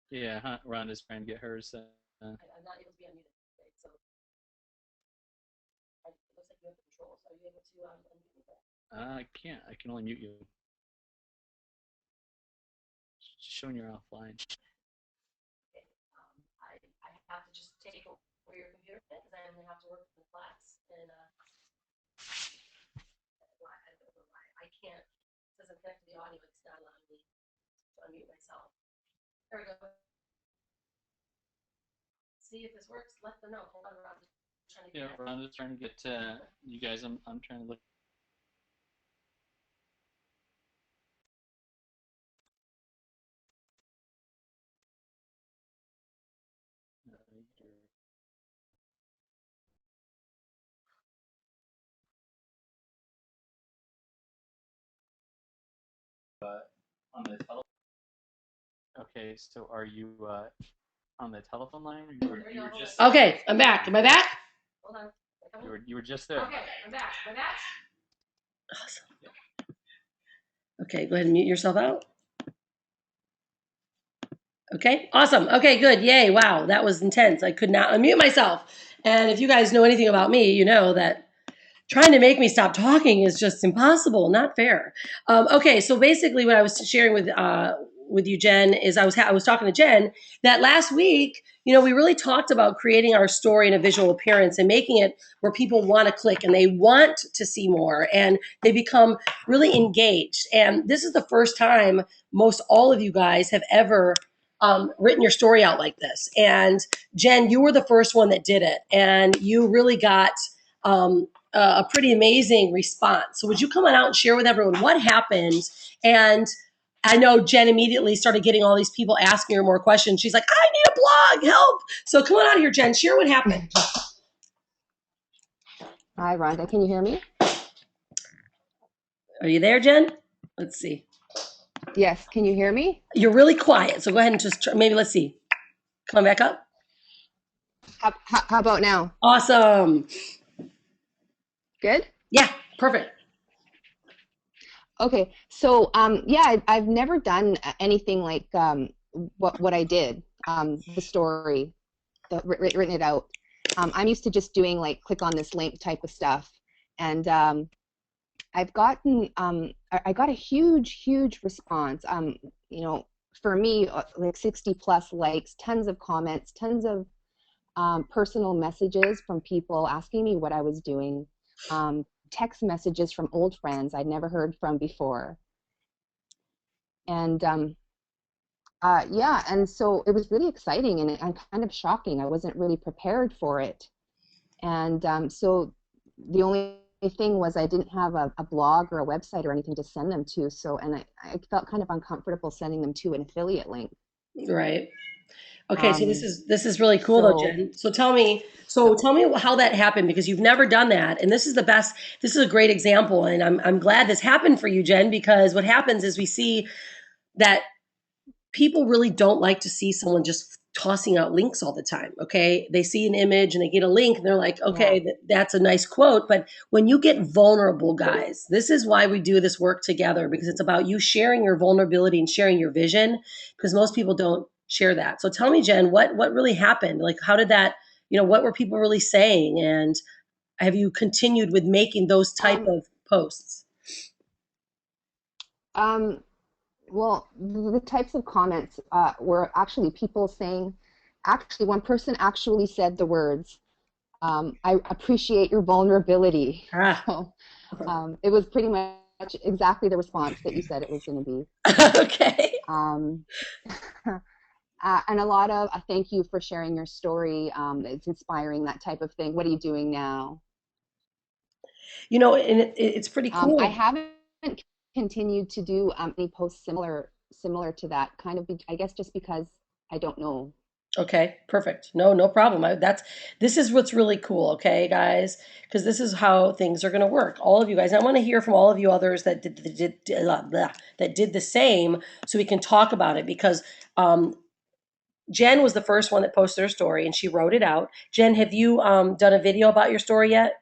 Yeah, Rhonda's trying to get hers. I can't. I can only mute you. Just showing you're offline. Yeah, Rhonda's trying to get you guys. I'm trying to look. On the telephone. Okay, so are you on the telephone line? Or you were just Okay, I'm back. Am I back? you were just there. Okay, I'm back. Am I back? Awesome. Okay, go ahead and mute yourself out. Okay, awesome. Okay, good. Yay. Wow, that was intense. I could not unmute myself. And if you guys know anything about me, you know that trying to make me stop talking is just impossible, not fair. Okay, so basically what I was sharing with you, Jen, is I was talking to Jen that last week, you know, we really talked about creating our story in a visual appearance and making it where people want to click and they want to see more and they become really engaged. And this is the first time most all of you guys have ever written your story out like this. And Jen, you were the first one that did it, and you really got a pretty amazing response. So would you come on out and share with everyone what happened? And I know Jen immediately started getting all these people asking her more questions. She's like, I need a blog, help. So come on out here, Jen, share what happened. Hi, Rhonda. Can you hear me? Are you there, Jen? Let's see. Yes. Can you hear me? You're really quiet. So go ahead and just maybe let's see. Come on back up. How about now? Awesome. Good? Yeah, perfect. Okay. So, yeah, I've never done anything like what I did, the story, written it out. I'm used to just doing like click on this link type of stuff. And I've gotten, I got a huge response. You know, for me, like 60 plus likes, tons of comments, tons of personal messages from people asking me what I was doing, text messages from old friends I'd never heard from before. And yeah, and so it was really exciting and kind of shocking. I wasn't really prepared for it. And so the only thing was I didn't have a blog or a website or anything to send them to. So, and I felt kind of uncomfortable sending them to an affiliate link. Right. Okay, so this is really cool though, So Jen. So tell me how that happened because you've never done that, and this is the best. This is a great example, and I'm glad this happened for you, Jen, because what happens is we see that people really don't like to see someone just tossing out links all the time. Okay, they see an image and they get a link, and they're like, okay, yeah. that's a nice quote, but when you get vulnerable, guys, this is why we do this work together because it's about you sharing your vulnerability and sharing your vision because most people don't share that. So tell me, Jen, what really happened? Like, how did that? You know, what were people really saying, and have you continued with making those type of posts? Um, Well, the types of comments were actually people saying, actually, one person actually said the words, I appreciate your vulnerability. Ah, So it was pretty much exactly the response that you said it was going to be. okay. Um, and a lot of thank you for sharing your story. It's inspiring, that type of thing. What are you doing now? You know, and it's pretty I cool. haven't continued to do any posts similar to that, kind of, I guess, just because I don't know. Okay, perfect. No problem. This is what's really cool, okay, guys, because this is how things are going to work. All of you guys, I want to hear from all of you others that that did the same, so we can talk about it. Because Jen was the first one that posted her story, and she wrote it out. Jen, have you done a video about your story yet?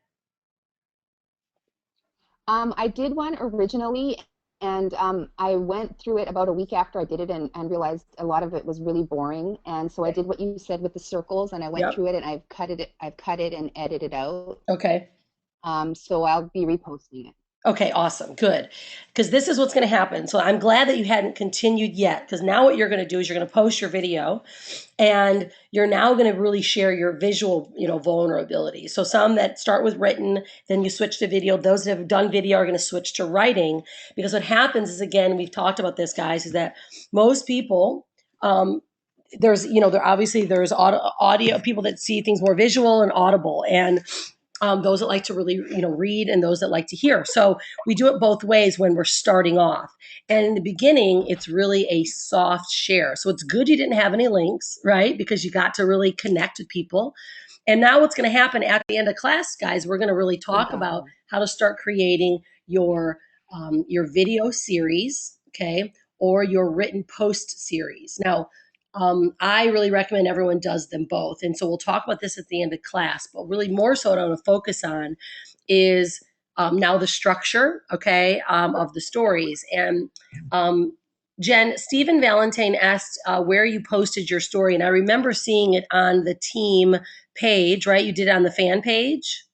I did one originally, And I went through it about a week after I did it and realized a lot of it was really boring. And so I did what you said with the circles, and I went Yep. through it and I've cut it and edited out. Okay. So I'll be reposting it. Okay, awesome. Good. Because this is what's going to happen. So I'm glad that you hadn't continued yet, because now what you're going to do is you're going to post your video and you're now going to really share your visual, vulnerability. So some that start with written, then you switch to video. Those that have done video are going to switch to writing, because what happens is, again, we've talked about this, guys, is that most people, there's audio people that see things more visual and audible, and those that like to really, read, and those that like to hear. So we do it both ways when we're starting off. And in the beginning, it's really a soft share. So it's good you didn't have any links, right? Because you got to really connect with people. And now what's going to happen at the end of class, guys, we're going to really talk about how to start creating your video series, okay, or your written post series. Now, I really recommend everyone does them both. And so we'll talk about this at the end of class, but really more so what I want to focus on is now the structure, okay, of the stories. And Jen, Stephen Valentine asked where you posted your story. And I remember seeing it on the team page, right? You did it on the fan page?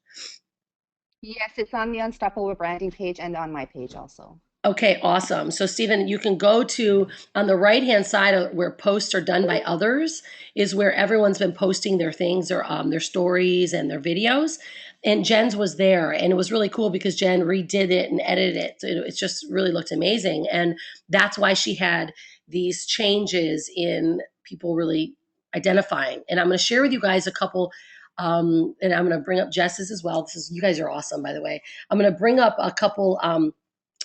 Yes, it's on the Unstoppable Branding page and on my page also. Okay, awesome. So Stephen, you can go to, on the right-hand side of where posts are done by others is where everyone's been posting their things, their stories and their videos. And Jen's was there, and it was really cool because Jen redid it and edited it. So it just really looked amazing. And that's why she had these changes in people really identifying. And I'm going to share with you guys a couple, and I'm going to bring up Jess's as well. You guys are awesome, by the way. I'm going to bring up a couple,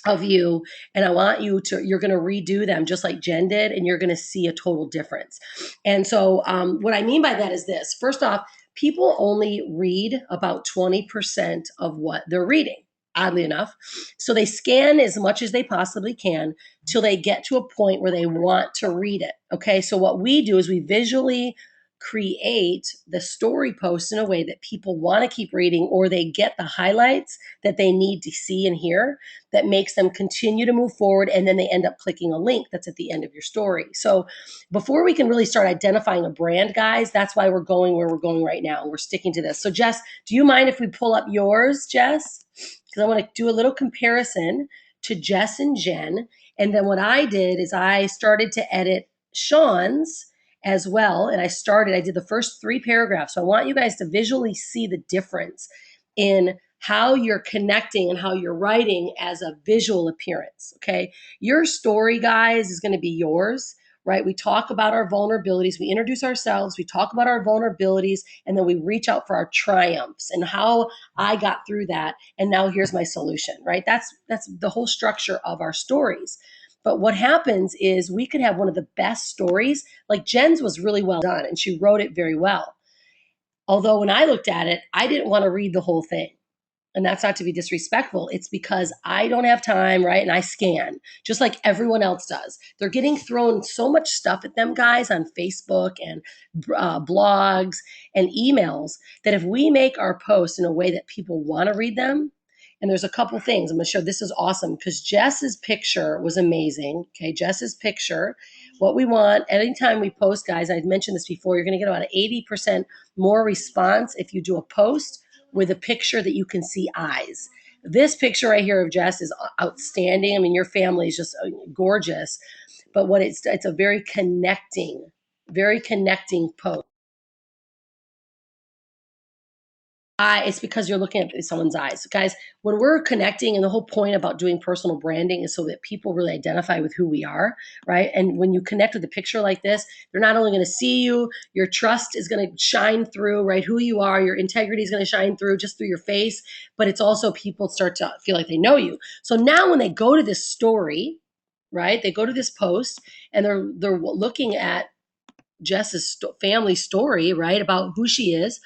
of you, and I want you're going to redo them just like Jen did, and you're going to see a total difference. And so what I mean by that is this. First off, people only read about 20% of what they're reading, oddly enough. So they scan as much as they possibly can till they get to a point where they want to read it. Okay, so what we do is we visually create the story post in a way that people want to keep reading, or they get the highlights that they need to see and hear that makes them continue to move forward, and then they end up clicking a link that's at the end of your story. So before we can really start identifying a brand, guys, that's why we're going where we're going right now. We're sticking to this. So Jess, do you mind if we pull up yours, Jess? Because I want to do a little comparison to Jess and Jen. And then what I did is I started to edit Sean's as well. And I did the first 3 paragraphs. So I want you guys to visually see the difference in how you're connecting and how you're writing as a visual appearance. Okay. Your story, guys, is going to be yours, right? We talk about our vulnerabilities. We introduce ourselves. We talk about our vulnerabilities, and then we reach out for our triumphs and how I got through that. And now here's my solution, right? That's the whole structure of our stories. But what happens is we could have one of the best stories, like Jen's was really well done, and she wrote it very well. Although when I looked at it, I didn't want to read the whole thing. And that's not to be disrespectful. It's because I don't have time, right? And I scan, just like everyone else does. They're getting thrown so much stuff at them, guys, on Facebook and blogs and emails, that if we make our posts in a way that people want to read them, and there's a couple things I'm going to show. This is awesome because Jess's picture was amazing. Okay, Jess's picture. What we want, anytime we post, guys, I've mentioned this before, you're going to get about 80% more response if you do a post with a picture that you can see eyes. This picture right here of Jess is outstanding. I mean, your family is just gorgeous. But what it's a very connecting post. It's because you're looking at someone's eyes. Guys, when we're connecting, and the whole point about doing personal branding is so that people really identify with who we are, right? And when you connect with a picture like this, they're not only going to see you, your trust is going to shine through, right? Who you are, your integrity is going to shine through just through your face, but it's also people start to feel like they know you. So now when they go to this story, right? They go to this post and they're looking at Jess's family story, right? About who she is.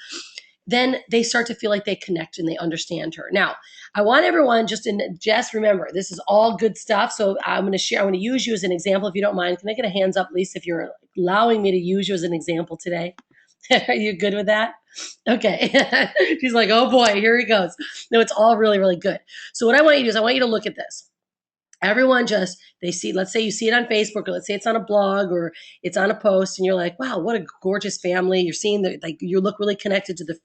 Then they start to feel like they connect and they understand her. Now, I want everyone Jess, remember, this is all good stuff. So I'm going to use you as an example, if you don't mind. Can I get a hands up, Lisa, if you're allowing me to use you as an example today? Are you good with that? Okay. She's like, oh boy, here he goes. No, it's all really, really good. So what I want you to do is I want you to look at this. Everyone just, they see, let's say you see it on Facebook, or let's say it's on a blog, or it's on a post, and you're like, wow, what a gorgeous family. You're seeing the, like, you look really connected to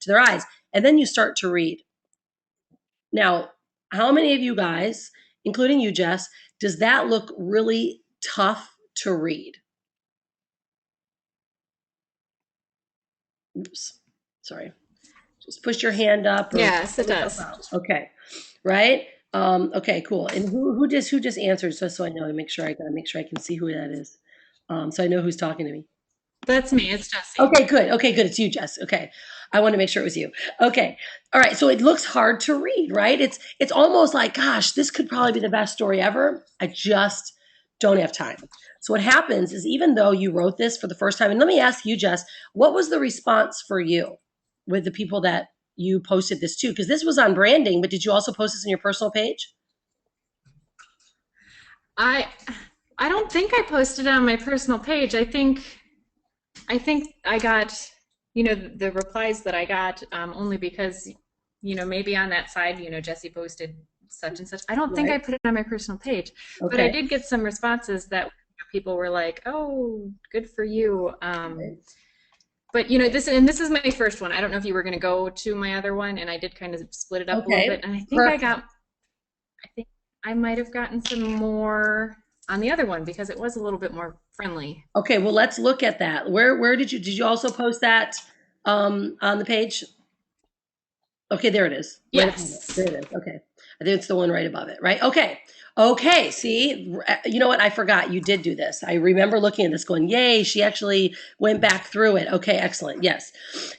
their eyes. And then you start to read. Now, how many of you guys, including you, Jess, does that look really tough to read? Oops, sorry. Just push your hand up. Yes, it does. Okay, right? Okay, cool. And who just answered? Just so I know, to make sure I can see who that is. So I know who's talking to me. That's me. It's Jessie. Okay, good. Okay, good. It's you, Jess. Okay. I want to make sure it was you. Okay. All right. So it looks hard to read, right? It's almost like, gosh, this could probably be the best story ever. I just don't have time. So what happens is, even though you wrote this for the first time, and let me ask you, Jess, what was the response for you with the people that you posted this to? Because this was on branding, but did you also post this on your personal page? I don't think I posted it on my personal page. I think I got, the replies that I got only because, maybe on that side, Jessie posted such and such. I don't think I put it on my personal page, but I did get some responses that people were like, "Oh, good for you." But this is my first one. I don't know if you were going to go to my other one, and I did kind of split it up a little bit. And I think I might have gotten some more on the other one because it was a little bit more friendly. Okay, well, let's look at that. Where did you also post that on the page? Okay, there it is. Yes. There it is. Okay. I think it's the one right above it, right? Okay, see, you know what? I forgot you did do this. I remember looking at this going, yay, she actually went back through it. Okay, excellent. Yes.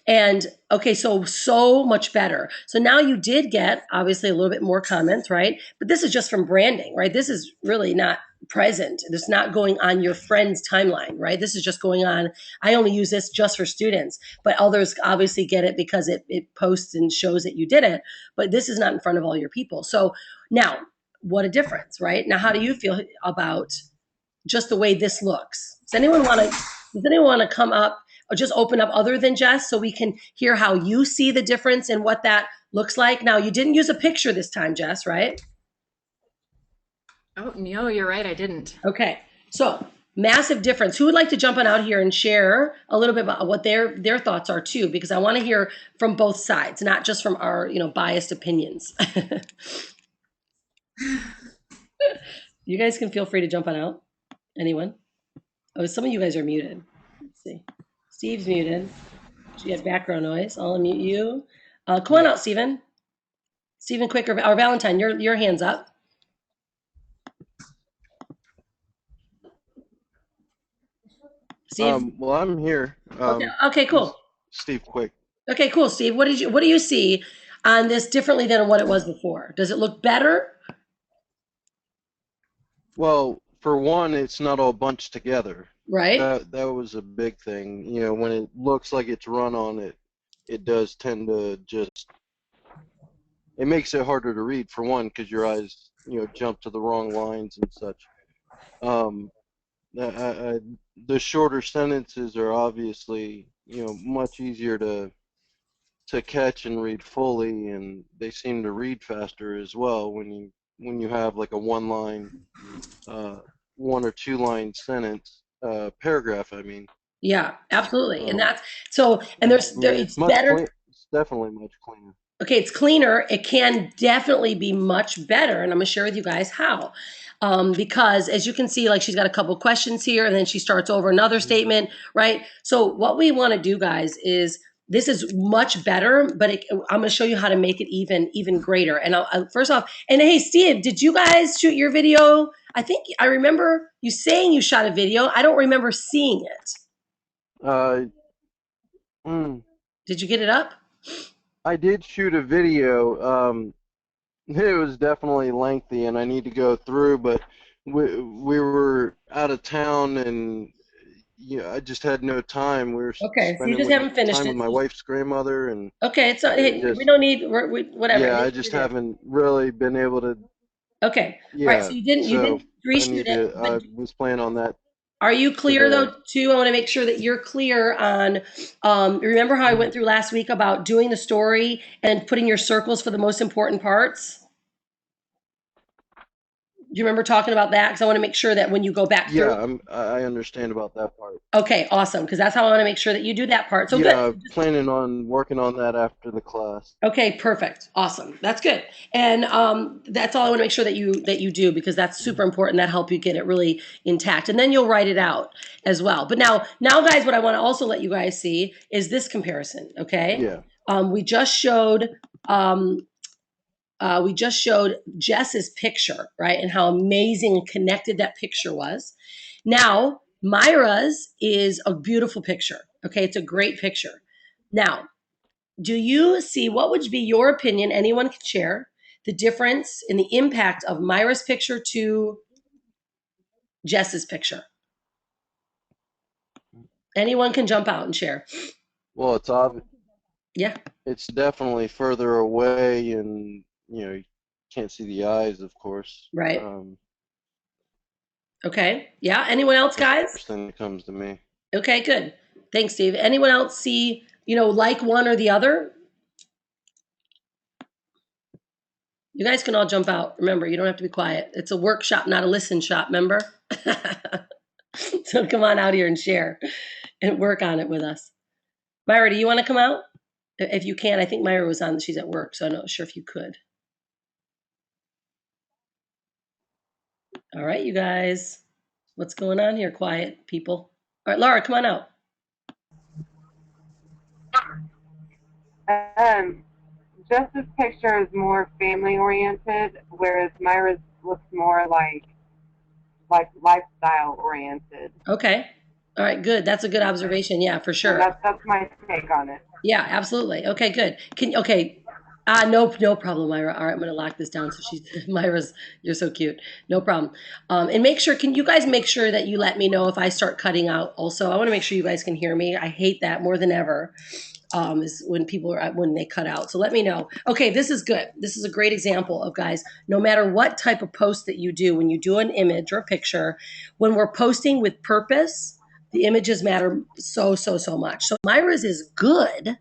And okay, so much better. So now you did get, obviously, a little bit more comments, right? But this is just from branding, right? This is really not present. It's not going on your friend's timeline, right? This is just going on. I only use this just for students, but others obviously get it because it posts and shows that you did it, but this is not in front of all your people. So now, what a difference, right? Now, how do you feel about just the way this looks? Does anyone want to come up or just open up other than Jess so we can hear how you see the difference and what that looks like? Now, you didn't use a picture this time, Jess, right? Oh, no, you're right. I didn't. Okay. So massive difference. Who would like to jump on out here and share a little bit about what their thoughts are too? Because I want to hear from both sides, not just from our, biased opinions. You guys can feel free to jump on out. Anyone? Oh, some of you guys are muted. Let's see. Steve's muted. You have background noise. I'll unmute you. Come on out, Steven. Steven Quick or Valentine, your hand's up. Steve? Well, I'm here. Okay, cool. Steve Quick. Okay, cool, Steve. What do you see on this differently than what it was before? Does it look better? Well, for one, it's not all bunched together. Right. That was a big thing. When it looks like it's run on, it does tend to just, it makes it harder to read, for one, because your eyes, jump to the wrong lines and such. The shorter sentences are obviously, much easier to catch and read fully, and they seem to read faster as well when you have like a one or two line sentence, paragraph, I mean. Yeah, absolutely. And that's so, and it's better. It's definitely much cleaner. Okay, it's cleaner. It can definitely be much better. And I'm going to share with you guys how. Because as you can see, like, she's got a couple questions here, and then she starts over another statement, right? So what we want to do, guys, is this is much better, but I'm going to show you how to make it even greater. And first off, and hey, Steve, did you guys shoot your video? I think I remember you saying you shot a video. I don't remember seeing it. Did you get it up? I did shoot a video. It was definitely lengthy, and I need to go through, but we were out of town, and I just had no time. We were okay. So you just haven't finished time it with my wife's grandmother, and okay. It's hey, we don't need whatever. Yeah, I just haven't really been able to. Okay. Yeah. All right. So you didn't reshoot it. I was planning on that. Are you clear though, too? I want to make sure that you're clear on, remember how I went through last week about doing the story and putting your circles for the most important parts? Do you remember talking about that? Because I want to make sure that when you go back through. Yeah, I understand about that part. Okay, awesome. Because that's how I want to make sure that you do that part. So Yeah, good. I'm planning on working on that after the class. Okay, perfect. Awesome. That's good. And that's all I want to make sure that you do, because that's super important. That help you get it really intact. And then you'll write it out as well. But now guys, what I want to also let you guys see is this comparison, okay? Yeah. We just showed Jess's picture, right? And how amazing and connected that picture was. Now, Myra's is a beautiful picture. Okay, it's a great picture. Now, do you see, what would be your opinion, anyone can share, the difference in the impact of Myra's picture to Jess's picture? Anyone can jump out and share. Well, it's obvious. Yeah. It's definitely further away, and you can't see the eyes, of course. Right. Okay. Yeah. Anyone else, guys? First thing that comes to me. Okay, good. Thanks, Steve. Anyone else see, like one or the other? You guys can all jump out. Remember, you don't have to be quiet. It's a workshop, not a listen shop, remember? So come on out here and share and work on it with us. Myra, do you want to come out? If you can, I think Myra was on, she's at work, so I'm not sure if you could. All right, you guys. What's going on here, quiet people? All right, Laura, come on out. Jess's picture is more family oriented, whereas Myra's looks more like lifestyle oriented. Okay. All right, good. That's a good observation. Yeah, for sure. That's my take on it. Yeah, absolutely. Okay, good. No problem, Myra. All right, I'm gonna lock this down. So Myra's, you're so cute. No problem. And make sure, can you guys make sure that you let me know if I start cutting out also? I want to make sure you guys can hear me. I hate that more than ever. Is when they cut out. So let me know. Okay, this is good. This is a great example of, guys, no matter what type of post that you do, when you do an image or a picture, when we're posting with purpose, the images matter so much. So Myra's is good,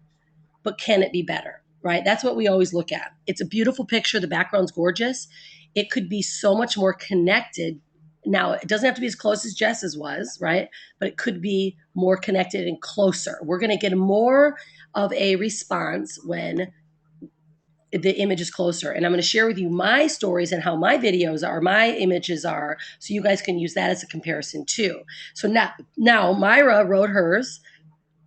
but can it be better, right? That's what we always look at. It's a beautiful picture. The background's gorgeous. It could be so much more connected. Now, it doesn't have to be as close as Jess's was, right? But it could be more connected and closer. We're going to get more of a response when the image is closer. And I'm going to share with you my stories and how my videos are, my images are, so you guys can use that as a comparison too. So now Myra wrote hers,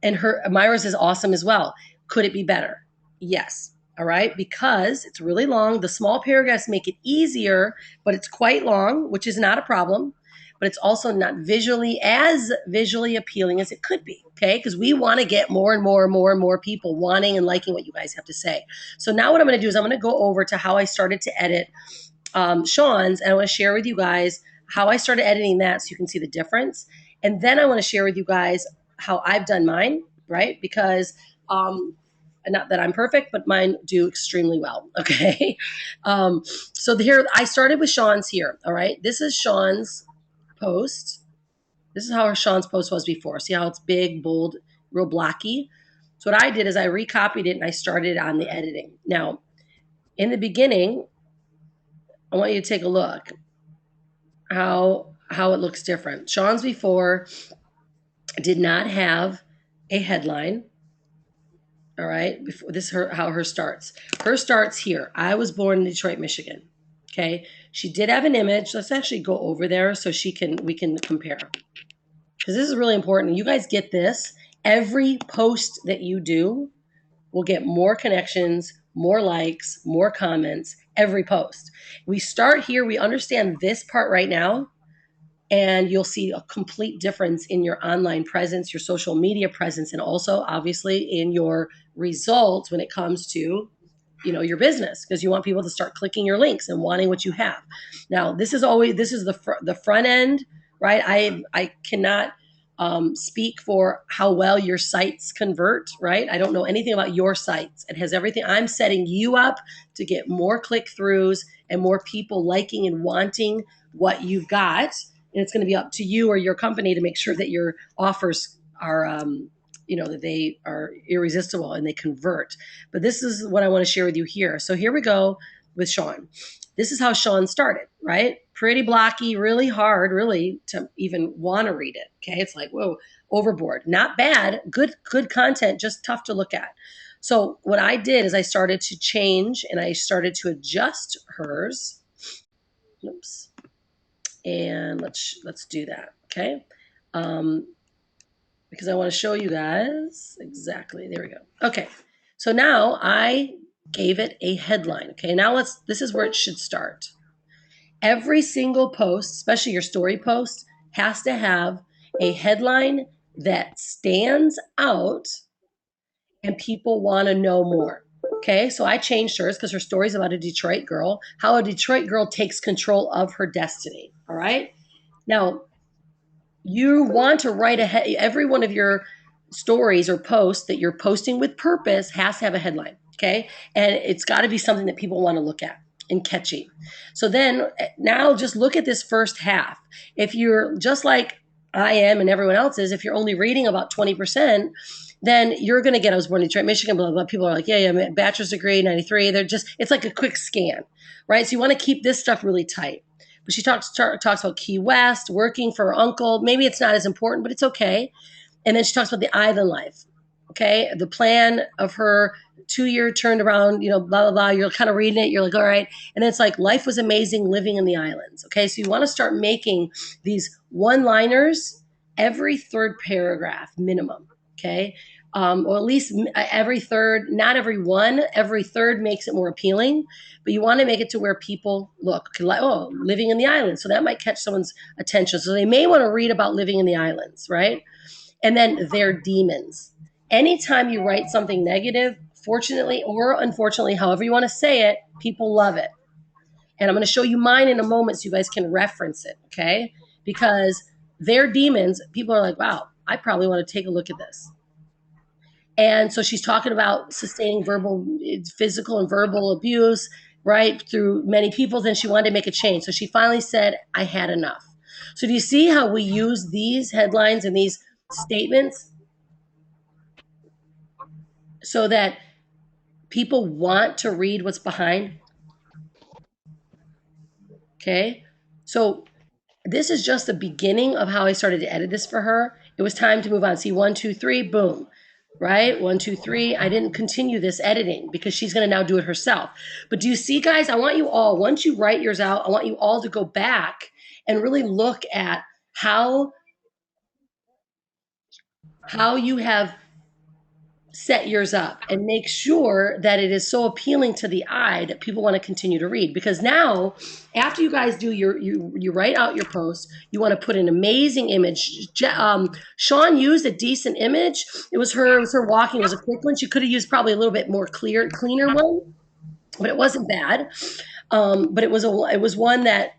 and Myra's is awesome as well. Could it be better? Yes. All right. Because it's really long. The small paragraphs make it easier, but it's quite long, which is not a problem. But it's also not as visually appealing as it could be. Okay. Because we want to get more and more people wanting and liking what you guys have to say. So now what I'm going to do is I'm going to go over to how I started to edit Sean's, and I want to share with you guys how I started editing that so you can see the difference. And then I want to share with you guys how I've done mine, right? Because not that I'm perfect, but mine do extremely well. Okay. So here I started with Sean's here. All right. This is Sean's post. This is how Sean's post was before. See how it's big, bold, real blocky. So what I did is I recopied it and I started on the editing. Now, in the beginning, I want you to take a look how it looks different. Sean's before did not have a headline. All right, before this, how her starts. Her starts here. I was born in Detroit, Michigan. Okay, she did have an image. Let's actually go over there so we can compare. Because this is really important. You guys get this. Every post that you do will get more connections, more likes, more comments. Every post. We start here. We understand this part right now. And you'll see a complete difference in your online presence, your social media presence, and also obviously in your results when it comes to, your business, because you want people to start clicking your links and wanting what you have. Now, this is the front end, right? I cannot speak for how well your sites convert, right? I don't know anything about your sites. It has everything. I'm setting you up to get more click-throughs and more people liking and wanting what you've got. And it's going to be up to you or your company to make sure that your offers are, that they are irresistible and they convert. But this is what I want to share with you here. So here we go with Sean. this is how Sean started, right? Pretty blocky, really hard, really to even want to read it. Okay, it's like, whoa, overboard. Not bad, good content, just tough to look at. So what I did is I started to change and I started to adjust hers. Oops. And let's do that, okay? Because I want to show you guys exactly. There we go. Okay, so now I gave it a headline. Okay, now this is where it should start. Every single post, especially your story post, has to have a headline that stands out and people want to know more. Okay, so I changed hers because her story is about a Detroit girl, how a Detroit girl takes control of her destiny. All right, now you want to write every one of your stories or posts that you're posting with purpose has to have a headline. Okay, and it's got to be something that people want to look at and catchy. So then now just look at this first half. If you're just like I am and everyone else is, if you're only reading about 20%, then you're going to get, I was born in Detroit, Michigan, blah, blah, blah. People are like, yeah, bachelor's degree, 93. They're just, it's like a quick scan, right? So you want to keep this stuff really tight. But she talks about Key West, working for her uncle. Maybe it's not as important, but it's okay. And then she talks about the island life, okay? The plan of her 2-year turned around, blah, blah, blah. You're kind of reading it. You're like, all right. And then it's like, life was amazing living in the islands, okay? So you want to start making these one-liners every third paragraph minimum, okay? Or at least every third, not every one, every third makes it more appealing, but you want to make it to where people look, like, oh, living in the islands. So that might catch someone's attention. So they may want to read about living in the islands, right? And then their demons. Anytime you write something negative, fortunately or unfortunately, however you want to say it, people love it. And I'm going to show you mine in a moment so you guys can reference it, okay? Because their demons, people are like, wow, I probably want to take a look at this. And so she's talking about sustaining physical and verbal abuse, right, through many people. Then she wanted to make a change. So she finally said, I had enough. So do you see how we use these headlines and these statements so that people want to read what's behind? Okay. So this is just the beginning of how I started to edit this for her. It was time to move on. See, 1, 2, 3, boom. Right? 1, 2, 3. I didn't continue this editing because she's going to now do it herself. But do you see, guys? I want you all, once you write yours out, I want you all to go back and really look at how you have set yours up and make sure that it is so appealing to the eye that people want to continue to read. Because now, after you guys do you write out your post, you want to put an amazing image. Sean used a decent image. It was her walking. It was a quick one. She could have used probably a little bit more cleaner one, but it wasn't bad. But it was one that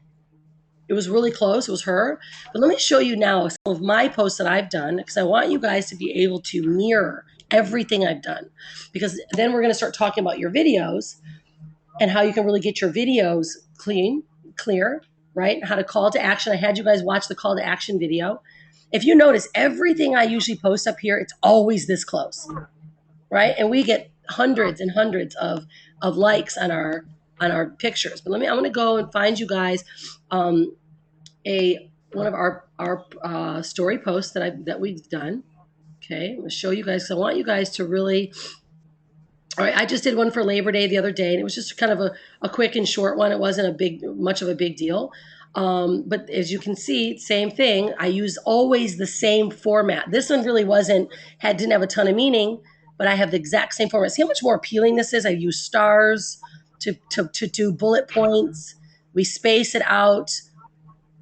it was really close. It was her. But let me show you now some of my posts that I've done, because I want you guys to be able to mirror everything I've done, because then we're going to start talking about your videos and how you can really get your videos clear, right? How to call to action. I had you guys watch the call to action video. If you notice, everything I usually post up here, it's always this close, right? And we get hundreds and hundreds of likes on our pictures. But I'm going to go and find you guys one of our story posts that we've done. Okay, I'm going to show you guys. So I want you guys to really, all right, I just did one for Labor Day the other day, and it was just kind of a quick and short one. It wasn't much of a big deal. But as you can see, same thing. I use always the same format. This one really didn't have a ton of meaning, but I have the exact same format. See how much more appealing this is? I use stars to do bullet points. We space it out.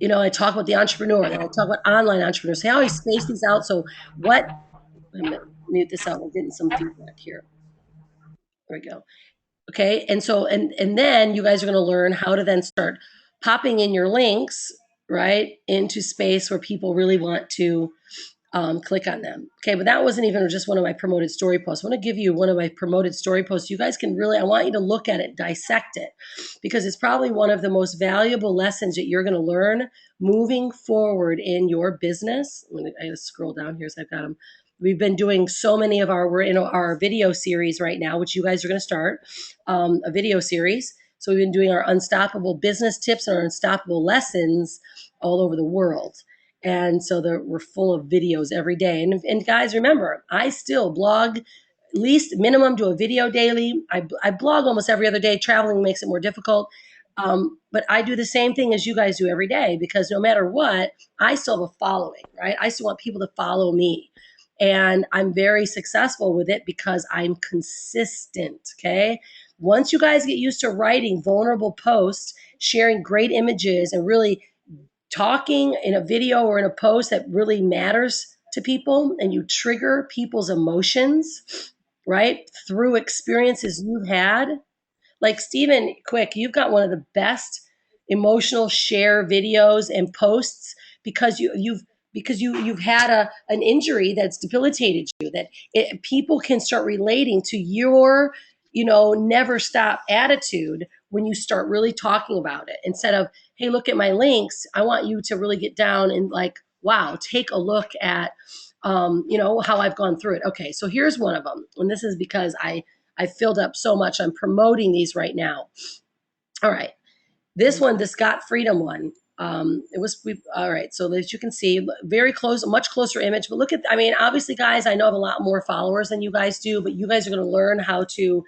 I talk about the entrepreneur, and I talk about online entrepreneurs. See how I space these out? So I'm going to mute this out. We're getting some feedback here. There we go. Okay, and so and then you guys are going to learn how to then start popping in your links, right, into space where people really want to click on them. Okay, but that wasn't even just one of my promoted story posts. I want to give you one of my promoted story posts. You guys can really, I want you to look at it, dissect it, because it's probably one of the most valuable lessons that you're going to learn moving forward in your business. I gotta scroll down here so I've got them. We've been doing so many of we're in our video series right now, which you guys are going to start, a video series So we've been doing our unstoppable business tips and our unstoppable lessons all over the world. And so we're full of videos every day. And guys, remember, I still blog, at least minimum, do a video daily. I blog almost every other day. Traveling makes it more difficult. But I do the same thing as you guys do every day, because no matter what, I still have a following, right? I still want people to follow me. And I'm very successful with it because I'm consistent, okay? Once you guys get used to writing vulnerable posts, sharing great images, and really talking in a video or in a post that really matters to people, and you trigger people's emotions, right, through experiences you've had. Like Stephen Quick, you've got one of the best emotional share videos and posts because you've had an injury that's debilitated you, that people can start relating to your never stop attitude when you start really talking about it, instead of, hey, look at my links. I want you to really get down and like, wow, take a look at how I've gone through it. Okay, so here's one of them, and this is because I filled up so much. I'm promoting these right now. All right. This one, the Scott Freedom one. All right. So as you can see, very close, much closer image. But look at, obviously, guys, I know I have a lot more followers than you guys do, but you guys are going to learn how to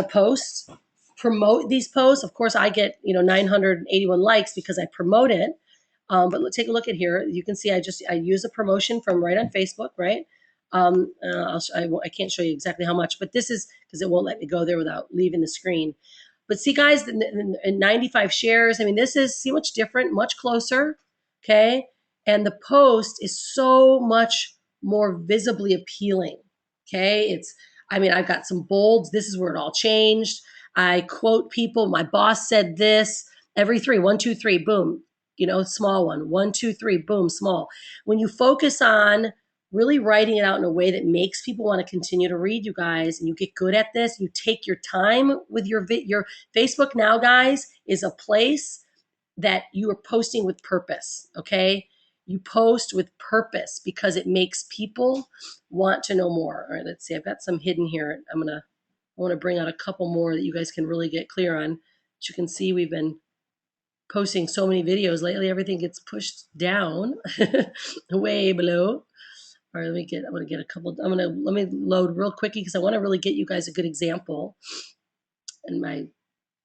post, promote these posts. Of course, I get 981 likes because I promote it. But take a look at here. You can see I use a promotion from right on Facebook, right? I can't show you exactly how much, but this is because it won't let me go there without leaving the screen. But see, guys, in 95 shares, this is, see, much different, much closer, okay? And the post is so much more visibly appealing, okay? I've got some bolds. This is where it all changed. I quote people. My boss said this. Every three, 1, 2, 3, boom. Small one, 1, 2, 3, boom, small. When you focus on really writing it out in a way that makes people want to continue to read, you guys, and you get good at this, you take your time with your Facebook now, guys, is a place that you are posting with purpose, okay? You post with purpose because it makes people want to know more. All right, let's see. I've got some hidden here. I want to bring out a couple more that you guys can really get clear on. But you can see we've been posting so many videos lately. Everything gets pushed down way below. All right, let me load real quickly because I want to really get you guys a good example. And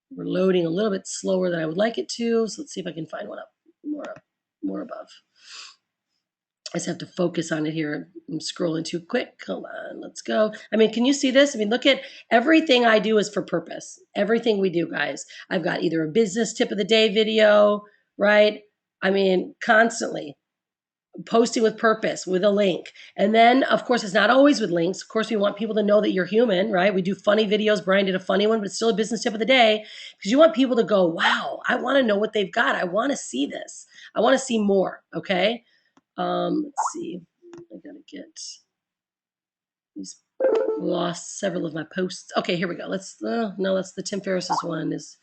we're loading a little bit slower than I would like it to. So let's see if I can find one more above. I just have to focus on it here. I'm scrolling too quick. Hold on, let's go. Can you see this? Look at everything I do is for purpose. Everything we do, guys. I've got either a business tip of the day video, right? Constantly posting with purpose, with a link. And then, of course, it's not always with links. Of course, we want people to know that you're human, right? We do funny videos. Brian did a funny one, but it's still a business tip of the day because you want people to go, wow, I want to know what they've got. I want to see this. I want to see more, okay? Let's see. I got to get these. Lost several of my posts. Okay, here we go. That's the Tim Ferriss's one is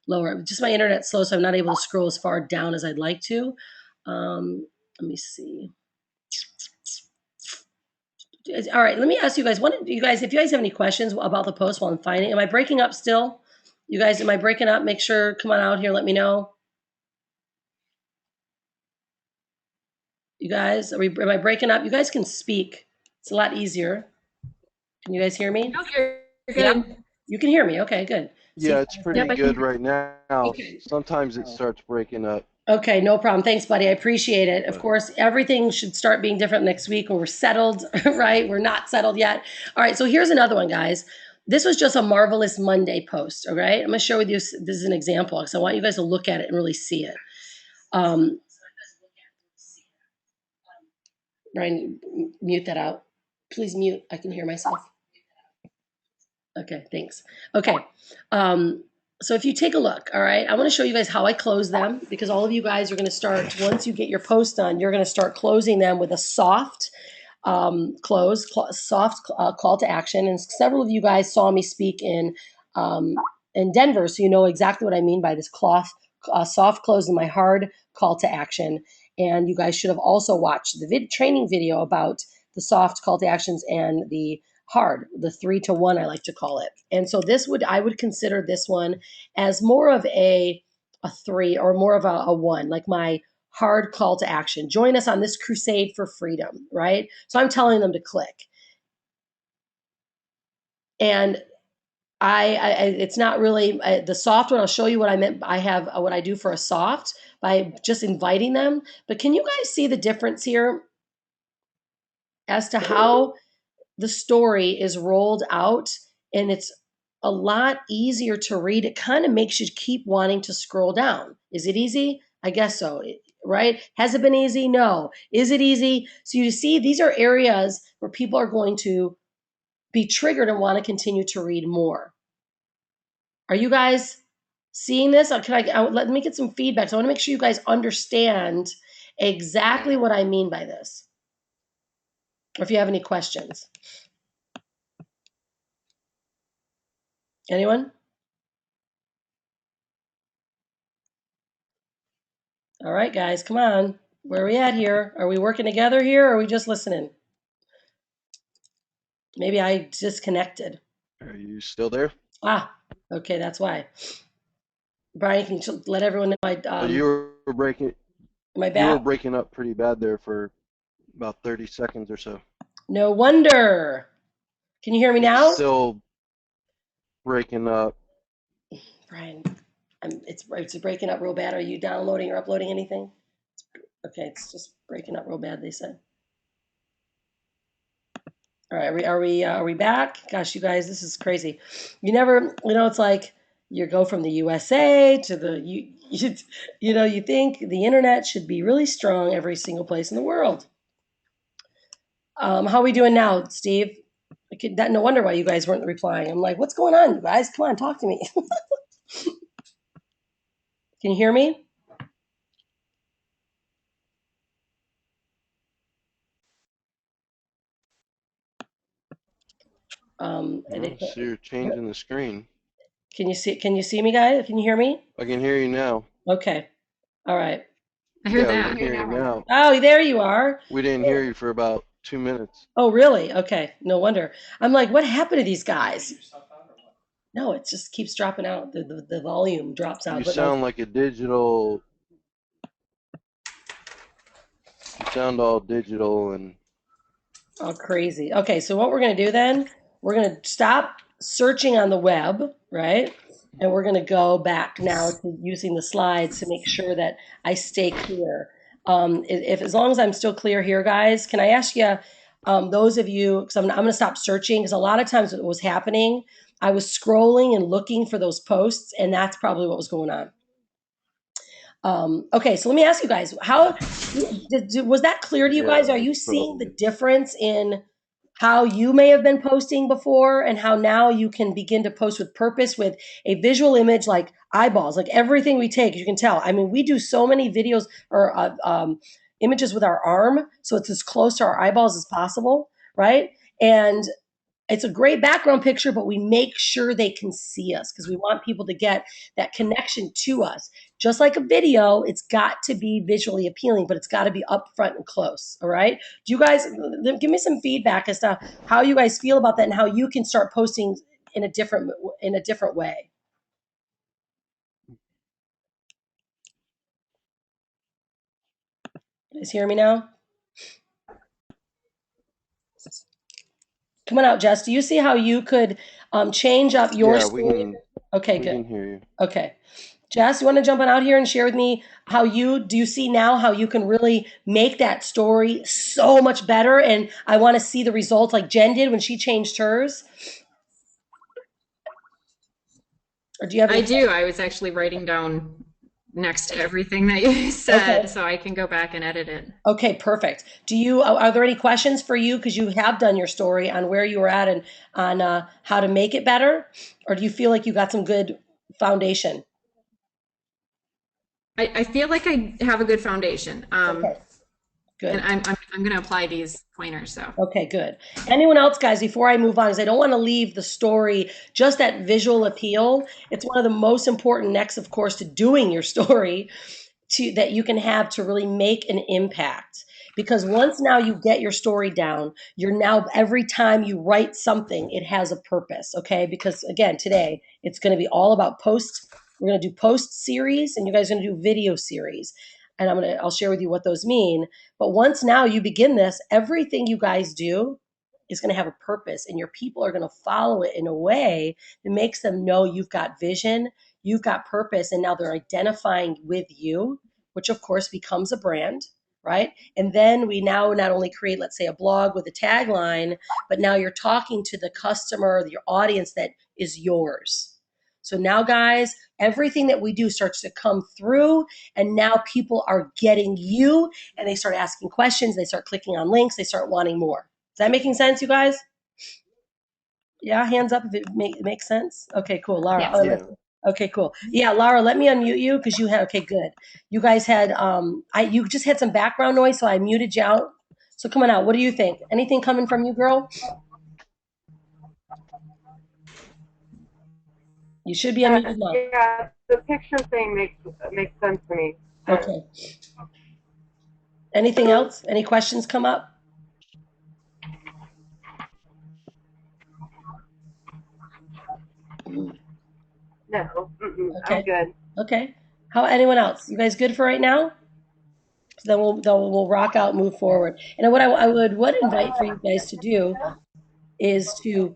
lower. Just my internet's slow, so I'm not able to scroll as far down as I'd like to. Let me see. All right, let me ask you guys. If you guys have any questions about the post while I'm finding, am I breaking up still? You guys, am I breaking up? Make sure, come on out here, let me know. You guys, am I breaking up? You guys can speak. It's a lot easier. Can you guys hear me? No, you're good. Yeah. You can hear me. Okay, good. Yeah, it's pretty good right now. Okay. Sometimes it starts breaking up. Okay, no problem. Thanks, buddy. I appreciate it. Of course, everything should start being different next week when we're settled, right? We're not settled yet. All right, so here's another one, guys. This was just a Marvelous Monday post, all right? I'm going to share with you, this is an example, because I want you guys to look at it and really see it. Brian, mute that out. Please mute. I can hear myself. Okay, thanks. Okay. So if you take a look, all right, I want to show you guys how I close them because all of you guys are going to start, once you get your post done, you're going to start closing them with a soft soft call to action. And several of you guys saw me speak in Denver, so you know exactly what I mean by this soft close and my hard call to action. And you guys should have also watched the training video about the soft call to actions and the hard, the 3-to-1, I like to call it. And so I would consider this one as more of a 3 or more of a 1, like my hard call to action. Join us on this crusade for freedom, right? So I'm telling them to click. And it's not really the soft one. I'll show you what I meant. I have what I do for a soft by just inviting them. But can you guys see the difference here as to how the story is rolled out? And it's a lot easier to read. It kind of makes you keep wanting to scroll down. Is it easy? I guess so, right? Has it been easy? No. Is it easy? So you see, these are areas where people are going to be triggered and want to continue to read more. Are you guys seeing this? Let me get some feedback. So I want to make sure you guys understand exactly what I mean by this. Or if you have any questions. Anyone? All right, guys, come on. Where are we at here? Are we working together here or are we just listening? Maybe I disconnected. Are you still there? Okay, that's why. Brian, can you let everyone know you were breaking. My You were breaking up pretty bad there for about 30 seconds or so. No wonder. Can you hear me now? Still breaking up. Brian, it's breaking up real bad. Are you downloading or uploading anything? Okay, it's just breaking up real bad, they said. All right, are we back? Gosh, you guys, this is crazy. You never, it's like you go from the USA to the you think the internet should be really strong every single place in the world. How are we doing now, Steve? No wonder why you guys weren't replying. I'm like, what's going on, you guys? Come on, talk to me. Can you hear me? I see you're changing the screen. Can you see me, guys? Can you hear me? I can hear you now. Okay. All right. I heard that. We can hear you now. Oh, there you are. We didn't hear you for about 2 minutes. Oh, really? Okay. No wonder. I'm like, what happened to these guys? No, it just keeps dropping out. The volume drops out. You sound like a digital. You sound all digital and all crazy. Okay, so what we're going to do then, we're going to stop searching on the web, right? And we're going to go back now to using the slides to make sure that I stay clear. As long as I'm still clear here, guys, can I ask you, those of you, because I'm going to stop searching, because a lot of times what was happening, I was scrolling and looking for those posts, and that's probably what was going on. Okay, so let me ask you guys, was that clear to you guys? Are you seeing the difference in how you may have been posting before and how now you can begin to post with purpose with a visual image like eyeballs, like everything we take, you can tell. I mean, we do so many videos or images with our arm, so it's as close to our eyeballs as possible, right? And it's a great background picture, but we make sure they can see us because we want people to get that connection to us. Just like a video, it's got to be visually appealing, but it's got to be up front and close. All right. Do you guys give me some feedback as to how you guys feel about that and how you can start posting in a different way? You guys hear me now? Come on out, Jess. Do you see how you could change up your story? Okay, good. We can hear you. Okay. Jess, you want to jump on out here and share with me how do you see now how you can really make that story so much better? And I want to see the results like Jen did when she changed hers. Or do you have I do. I was actually writing down next to everything that you said, so I can go back and edit it. Okay, perfect. Are there any questions for you? Because you have done your story on where you were at and on how to make it better? Or do you feel like you got some good foundation? I feel like I have a good foundation. Okay. Good. And I'm going to apply these pointers. So. Okay, good. Anyone else, guys, before I move on, because I don't want to leave the story just that visual appeal. It's one of the most important next, of course, to doing your story that you can have to really make an impact. Because once now you get your story down, you're now, every time you write something, it has a purpose, okay? Because again, today it's going to be all about posts. We're going to do post series, and you guys are going to do video series. And I'll share with you what those mean. But once now you begin this, everything you guys do is going to have a purpose, and your people are going to follow it in a way that makes them know you've got vision, you've got purpose, and now they're identifying with you, which of course becomes a brand, right? And then we now not only create, let's say, a blog with a tagline, but now you're talking to the customer, your audience that is yours. So now, guys, everything that we do starts to come through, and now people are getting you, and they start asking questions, they start clicking on links, they start wanting more. Is that making sense, you guys? Yeah, hands up if it makes sense. Okay, cool. Laura. Yes. Yeah. Okay, cool. Yeah, Laura, let me unmute you because you had, okay, good. You guys had, you just had some background noise, so I muted you out. So come on out. What do you think? Anything coming from you, girl? You should be unmuted now. Yeah, the picture thing makes sense to me. Okay. Anything else? Any questions come up? No, Okay. I'm good. Okay. How, anyone else? You guys good for right now? So then we'll rock out, move forward. And what I would invite for you guys to do is to,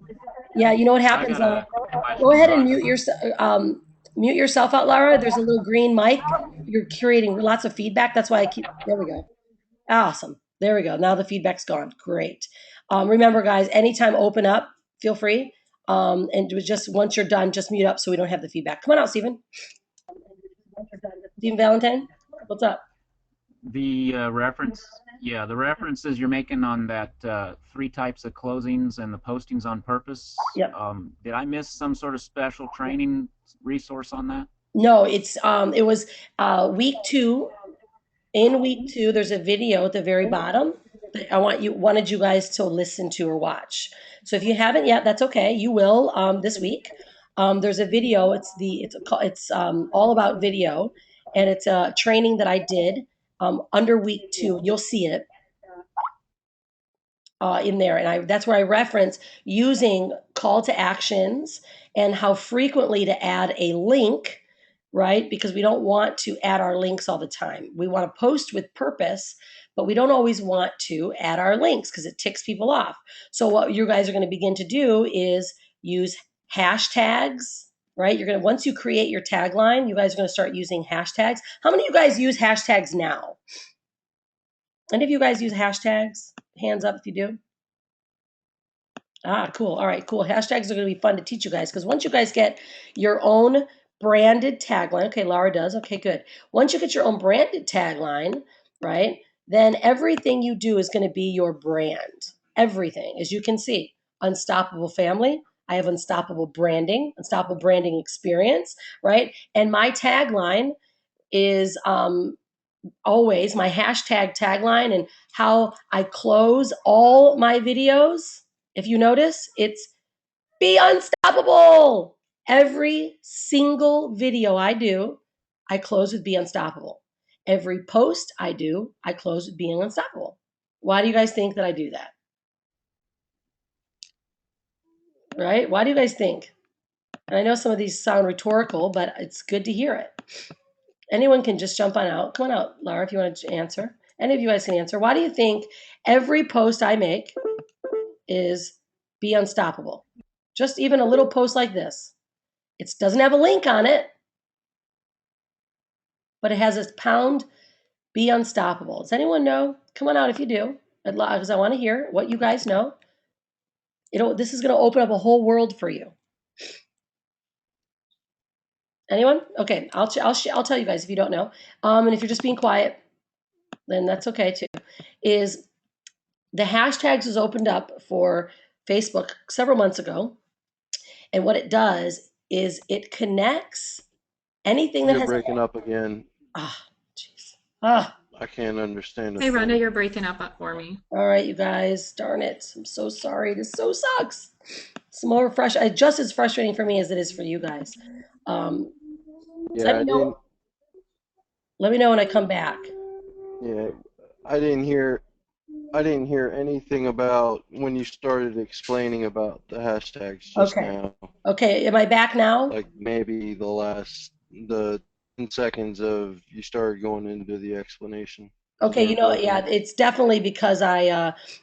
yeah, you know what happens? Go ahead and mute yourself out, Laura. There's a little green mic. You're creating lots of feedback. That's why there we go. Awesome. There we go. Now the feedback's gone. Great. Remember, guys, anytime open up, feel free. And just once you're done, just mute up so we don't have the feedback. Come on out, Stephen. Stephen Valentine, what's up? The the references you're making on that 3 types of closings and the postings on purpose. Yep. Did I miss some sort of special training resource on that? No, it was week 2. In week 2, there's a video at the very bottom that I wanted you guys to listen to or watch. So if you haven't yet, that's okay. You will this week. There's a video. It's all about video, and it's a training that I did under week 2. You'll see it in there, and that's where I reference using call to actions and how frequently to add a link. Right? Because we don't want to add our links all the time. We want to post with purpose, but we don't always want to add our links because it ticks people off. So what you guys are going to begin to do is use hashtags, right? Once you create your tagline, you guys are going to start using hashtags. How many of you guys use hashtags now? Any of you guys use hashtags? Hands up if you do. Ah, cool. All right, cool. Hashtags are going to be fun to teach you guys because once you guys get your own branded tagline. Okay, Laura does. Okay, good. Once you get your own branded tagline, right, then everything you do is going to be your brand. Everything. As you can see, Unstoppable Family. I have unstoppable branding experience, right? And my tagline is always my hashtag tagline and how I close all my videos. If you notice, it's be unstoppable. Every single video I do, I close with be unstoppable. Every post I do, I close with being unstoppable. Why do you guys think that I do that? Right? Why do you guys think? And I know some of these sound rhetorical, but it's good to hear it. Anyone can just jump on out. Come on out, Laura, if you want to answer. Any of you guys can answer. Why do you think every post I make is be unstoppable? Just even a little post like this. It doesn't have a link on it, but it has this pound, be unstoppable. Does anyone know? Come on out if you do, because I want to hear what you guys know. This is going to open up a whole world for you. Anyone? Okay, I'll tell you guys if you don't know. And if you're just being quiet, then that's okay too. Is the hashtags was opened up for Facebook several months ago, and what it does is it connects anything that You're has breaking up again. Ah, jeez. Ah. I can't understand it. Hey, Rhonda, you're breaking up for me. All right, you guys. Darn it. I'm so sorry. This so sucks. It's more just as frustrating for me as it is for you guys. Yeah, let me know when I come back. Yeah, I didn't hear I didn't hear anything about when you started explaining about the hashtags just Okay. now. Okay, am I back now? Like maybe the 10 seconds of you started going into the explanation. Okay, You were breaking yeah, up. it's definitely because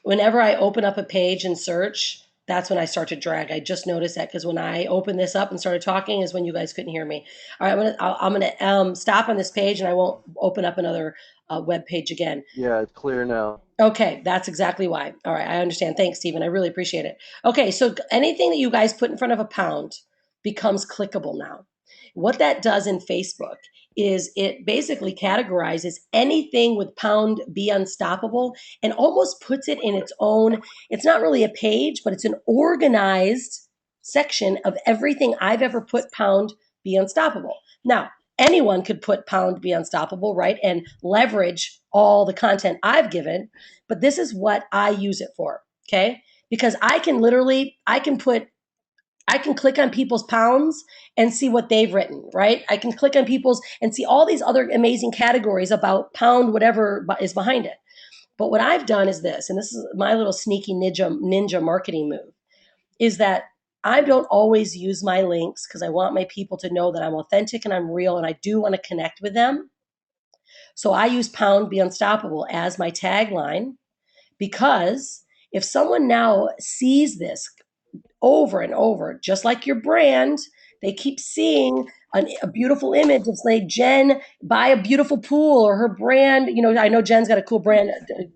whenever I open up a page and search, that's when I start to drag. I just noticed that because when I opened this up and started talking is when you guys couldn't hear me. All right, I'm gonna stop on this page and I won't open up another web page again. Yeah, it's clear now. Okay, that's exactly why. All right, I understand. Thanks, Stephen. I really appreciate it. Okay, so anything that you guys put in front of a pound becomes clickable now. What that does in Facebook is it basically categorizes anything with pound be unstoppable and almost puts it in its own, it's not really a page, but it's an organized section of everything I've ever put pound be unstoppable. Now, anyone could put pound be unstoppable, right? And leverage all the content I've given, but this is what I use it for, okay? Because I can click on people's pounds and see what they've written, right? I can click on people's and see all these other amazing categories about pound, whatever is behind it. But what I've done is this, and this is my little sneaky ninja marketing move, is that I don't always use my links because I want my people to know that I'm authentic and I'm real and I do want to connect with them. So I use pound be unstoppable as my tagline because if someone now sees this over and over, just like your brand, they keep seeing a beautiful image of, say, Jen buy a beautiful pool or her brand. You know, I know Jen's got a cool brand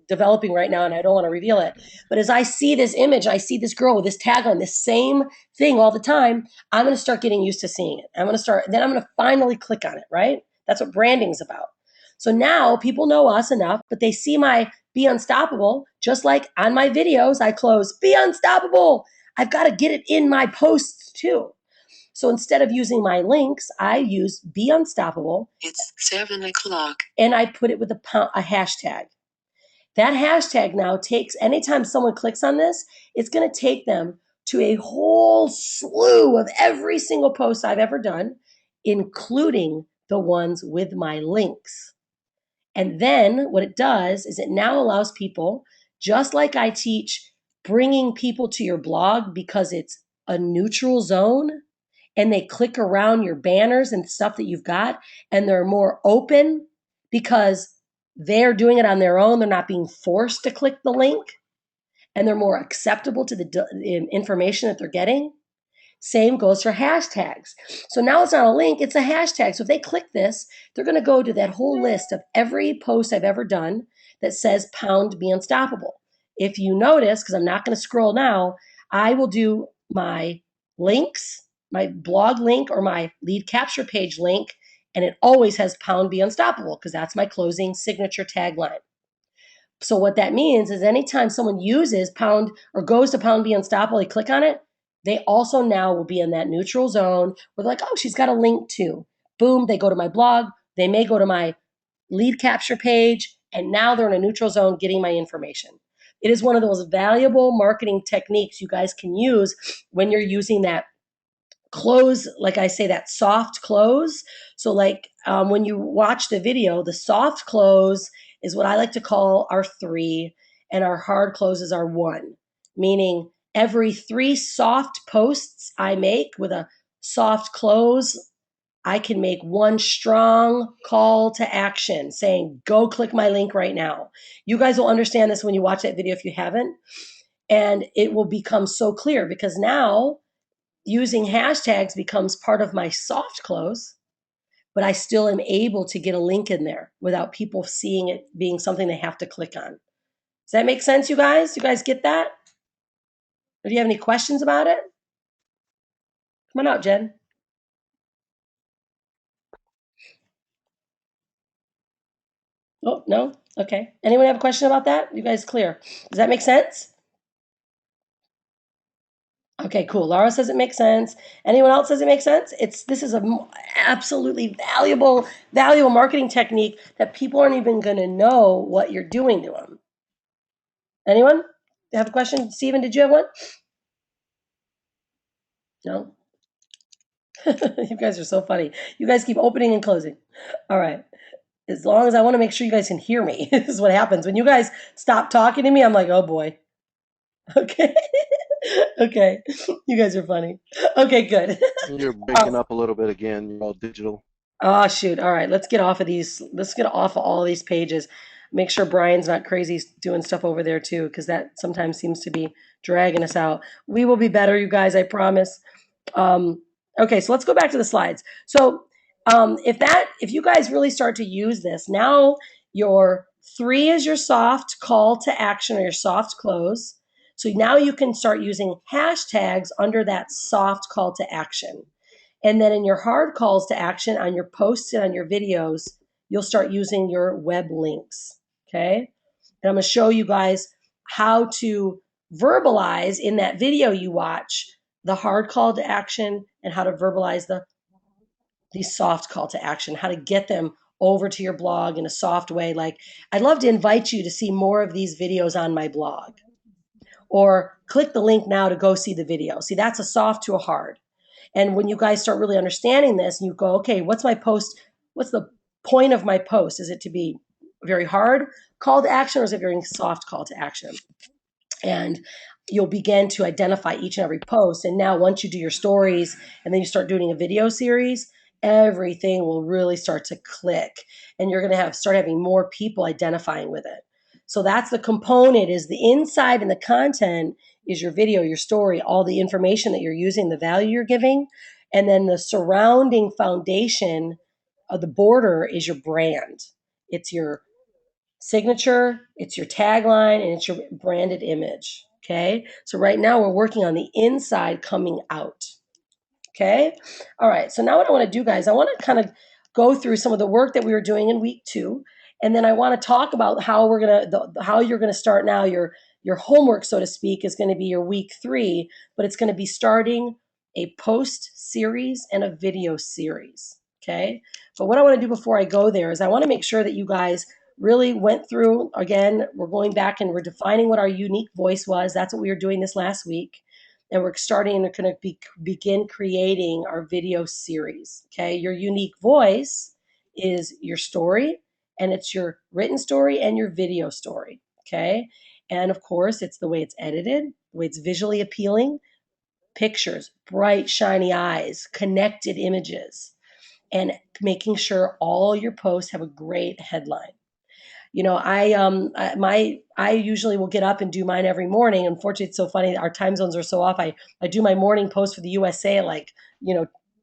developing right now and I don't want to reveal it. But as I see this image, I see this girl with this tag on this same thing all the time, I'm going to start getting used to seeing it. Then I'm going to finally click on it, right? That's what branding's about. So now people know us enough, but they see my be unstoppable, just like on my videos, I close be unstoppable. I've got to get it in my posts too. So instead of using my links, I use be unstoppable. It's 7:00. And I put it with a hashtag. That hashtag now takes, anytime someone clicks on this, it's going to take them to a whole slew of every single post I've ever done, including the ones with my links. And then what it does is it now allows people, just like I teach, bringing people to your blog because it's a neutral zone and they click around your banners and stuff that you've got and they're more open because they're doing it on their own. They're not being forced to click the link and they're more acceptable to the information that they're getting. Same goes for hashtags. So now it's not a link, it's a hashtag. So if they click this, they're going to go to that whole list of every post I've ever done that says pound be unstoppable. If you notice, because I'm not going to scroll now, I will do my links, my blog link or my lead capture page link, and it always has pound be unstoppable because that's my closing signature tagline. So what that means is anytime someone uses pound or goes to pound be unstoppable, they click on it, they also now will be in that neutral zone where they're like, oh, she's got a link to. Boom, they go to my blog, they may go to my lead capture page, and now they're in a neutral zone getting my information. It is one of those valuable marketing techniques you guys can use when you're using that close, like I say, that soft close. So like when you watch the video, the soft close is what I like to call our 3 and our hard closes are 1, meaning every 3 soft posts I make with a soft close, I can make 1 strong call to action saying, go click my link right now. You guys will understand this when you watch that video if you haven't. And it will become so clear because now using hashtags becomes part of my soft close, but I still am able to get a link in there without people seeing it being something they have to click on. Does that make sense, you guys? You guys get that? Or do you have any questions about it? Come on out, Jen. Oh, no? Okay. Anyone have a question about that? You guys clear? Does that make sense? Okay, cool. Laura says it makes sense. Anyone else says it makes sense? This is a absolutely valuable marketing technique that people aren't even going to know what you're doing to them. Anyone have a question? Stephen, did you have one? No? You guys are so funny. You guys keep opening and closing. All right. As long as I want to make sure you guys can hear me. This is what happens. When you guys stop talking to me, I'm like, oh boy. Okay. Okay. You guys are funny. Okay, good. You're breaking up a little bit again. You're all digital. Oh shoot. All right, let's get off of these. Let's get off of all these pages. Make sure Brian's not crazy doing stuff over there too, because that sometimes seems to be dragging us out. We will be better, you guys, I promise. Okay, so let's go back to the slides. So if you guys really start to use this, now your 3 is your soft call to action or your soft close. So now you can start using hashtags under that soft call to action. And then in your hard calls to action on your posts and on your videos, you'll start using your web links. Okay. And I'm going to show you guys how to verbalize in that video you watch the hard call to action and how to verbalize the soft call to action, how to get them over to your blog in a soft way. Like, I'd love to invite you to see more of these videos on my blog, or click the link now to go see the video. See, that's a soft to a hard. And when you guys start really understanding this, and you go, okay, what's my post? What's the point of my post? Is it to be very hard call to action, or is it very soft call to action? And you'll begin to identify each and every post. And now once you do your stories and then you start doing a video series, everything will really start to click, and you're going to start having more people identifying with it. So that's the component, is the inside, and the content is your video, your story, all the information that you're using, the value you're giving. And then the surrounding foundation of the border is your brand. It's your signature, it's your tagline, and it's your branded image. Okay. So right now we're working on the inside coming out. Okay. All right. So now what I want to do, guys, I want to kind of go through some of the work that we were doing in week 2. And then I want to talk about how how you're going to start now. Your homework, so to speak, is going to be your week 3, but it's going to be starting a post series and a video series. Okay. But what I want to do before I go there is I want to make sure that you guys really went through, again, we're going back and we're defining what our unique voice was. That's what we were doing this last week. And we're starting to kind of begin creating our video series. Okay, your unique voice is your story, and it's your written story and your video story. Okay, and of course, it's the way it's edited, the way it's visually appealing, pictures, bright, shiny eyes, connected images, and making sure all your posts have a great headline. You know, I usually will get up and do mine every morning. Unfortunately, it's so funny, our time zones are so off. I do my morning post for the USA at, like,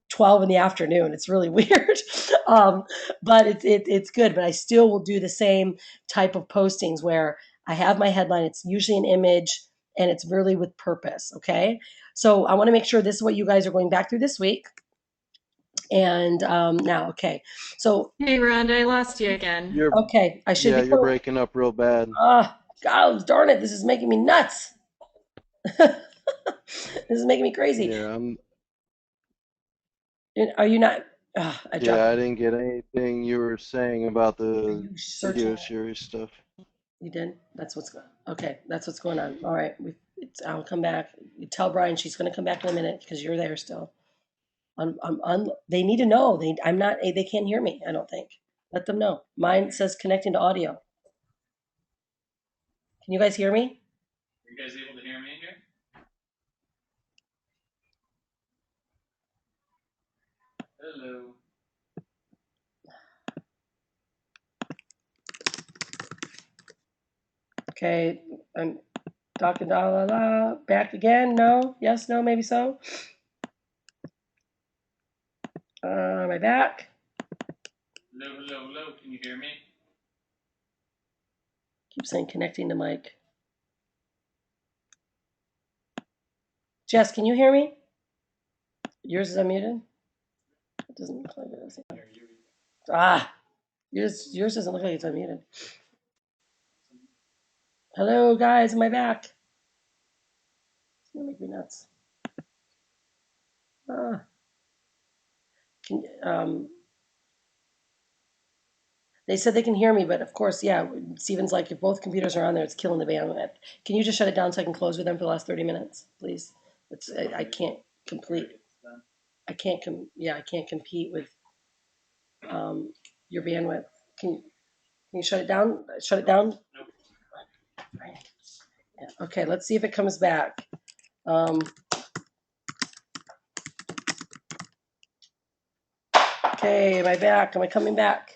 12 in the afternoon. It's really weird. But it's good. But I still will do the same type of postings where I have my headline. It's usually an image, and it's really with purpose. Okay. So I want to make sure this is what you guys are going back through this week. And now, okay. So, Hey, Rhonda, I lost you again. okay, I should be. You're breaking up real bad. God darn it, this is making me nuts. This is making me crazy. Yeah, Are you not? I didn't get anything you were saying about the searching video it? series stuff. You did? That's what's going on. Okay, that's what's going on. All right, I'll come back. You tell Brian she's going to come back in a minute because you're there still. They need to know. They can't hear me, I don't think. Let them know. Mine says connecting to audio. Can you guys hear me? Are you guys able to hear me here? Hello. Okay, I'm talking back again. No, yes, no, maybe so. Am I back? Hello. Can you hear me? Keep saying connecting to mic. Jess, can you hear me? Yours is unmuted? It doesn't look like it is. Yours doesn't look like it's unmuted. Hello, guys, am I back? It's gonna make me nuts. They said they can hear me, but of course, yeah, Steven's like, if both computers are on there, it's killing the bandwidth. Can you just shut it down so I can close with them for the last 30 minutes, please? I can't complete. I can't compete with your bandwidth. Can you shut it down? Shut it down? Yeah, okay, let's see if it comes back. Okay, am I back? Am I coming back?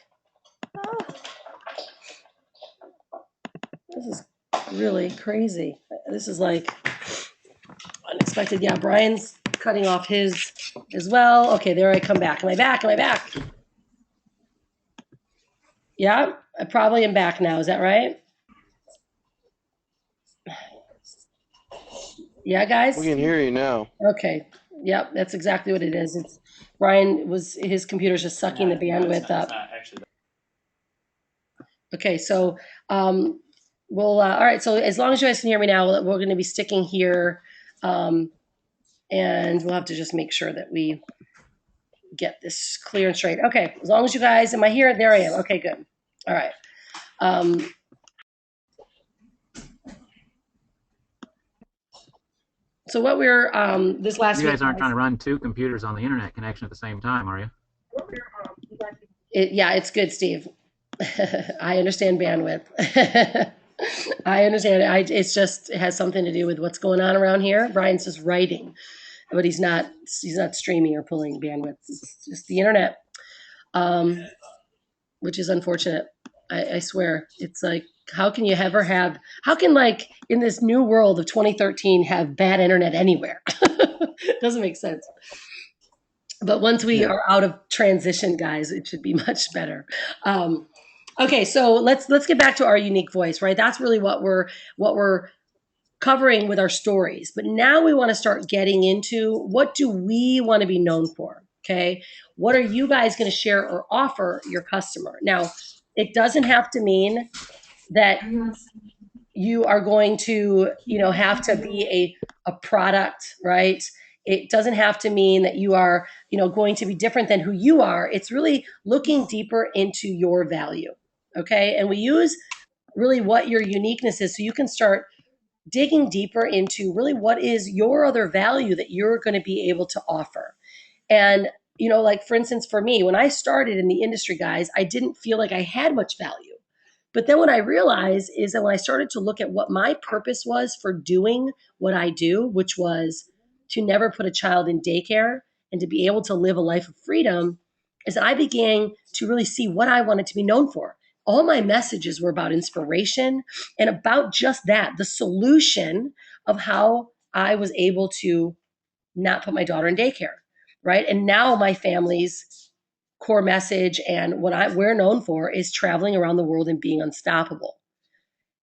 This is really crazy. This is like unexpected. Yeah, Brian's cutting off his as well. Okay, there I come back. Am I back? Am I back? Yeah, I probably am back now. Is that right? Yeah, guys? We can hear you now. Okay. Yep, that's exactly what it is. It's Brian was his computer's just sucking the bandwidth up. Okay, so we'll all right. So as long as you guys can hear me now, we're going to be sticking here, and we'll have to just make sure that we get this clear and straight. Okay, as long as you guys, am I here? There I am. Okay, good. All right. So what we're this last You week, guys aren't trying to run two computers on the internet connection at the same time, are you? yeah, it's good, Steve. I understand bandwidth. I understand. It's just it has something to do with what's going on around here. Brian's just writing, but he's not streaming or pulling bandwidth. It's just the internet, which is unfortunate. I swear, it's like how can you ever have? How can like in this new world of 2013 have bad internet anywhere? It doesn't make sense. But once we are out of transition, guys, it should be much better. Okay, so let's get back to our unique voice, right? That's really what we're covering with our stories. But now we want to start getting into what do we want to be known for? Okay, what are you guys going to share or offer your customer? Now, it doesn't have to mean that you are going to, have to be a product, right? It doesn't have to mean that you are, going to be different than who you are. It's really looking deeper into your value. Okay. And we use really what your uniqueness is so you can start digging deeper into really what is your other value that you're going to be able to offer. And, like for instance, for me, when I started in the industry, guys, I didn't feel like I had much value. But then what I realized is that when I started to look at what my purpose was for doing what I do, which was to never put a child in daycare and to be able to live a life of freedom, is that I began to really see what I wanted to be known for. All my messages were about inspiration and about just that, the solution of how I was able to not put my daughter in daycare, right? And now my family's core message and what we're known for is traveling around the world and being unstoppable.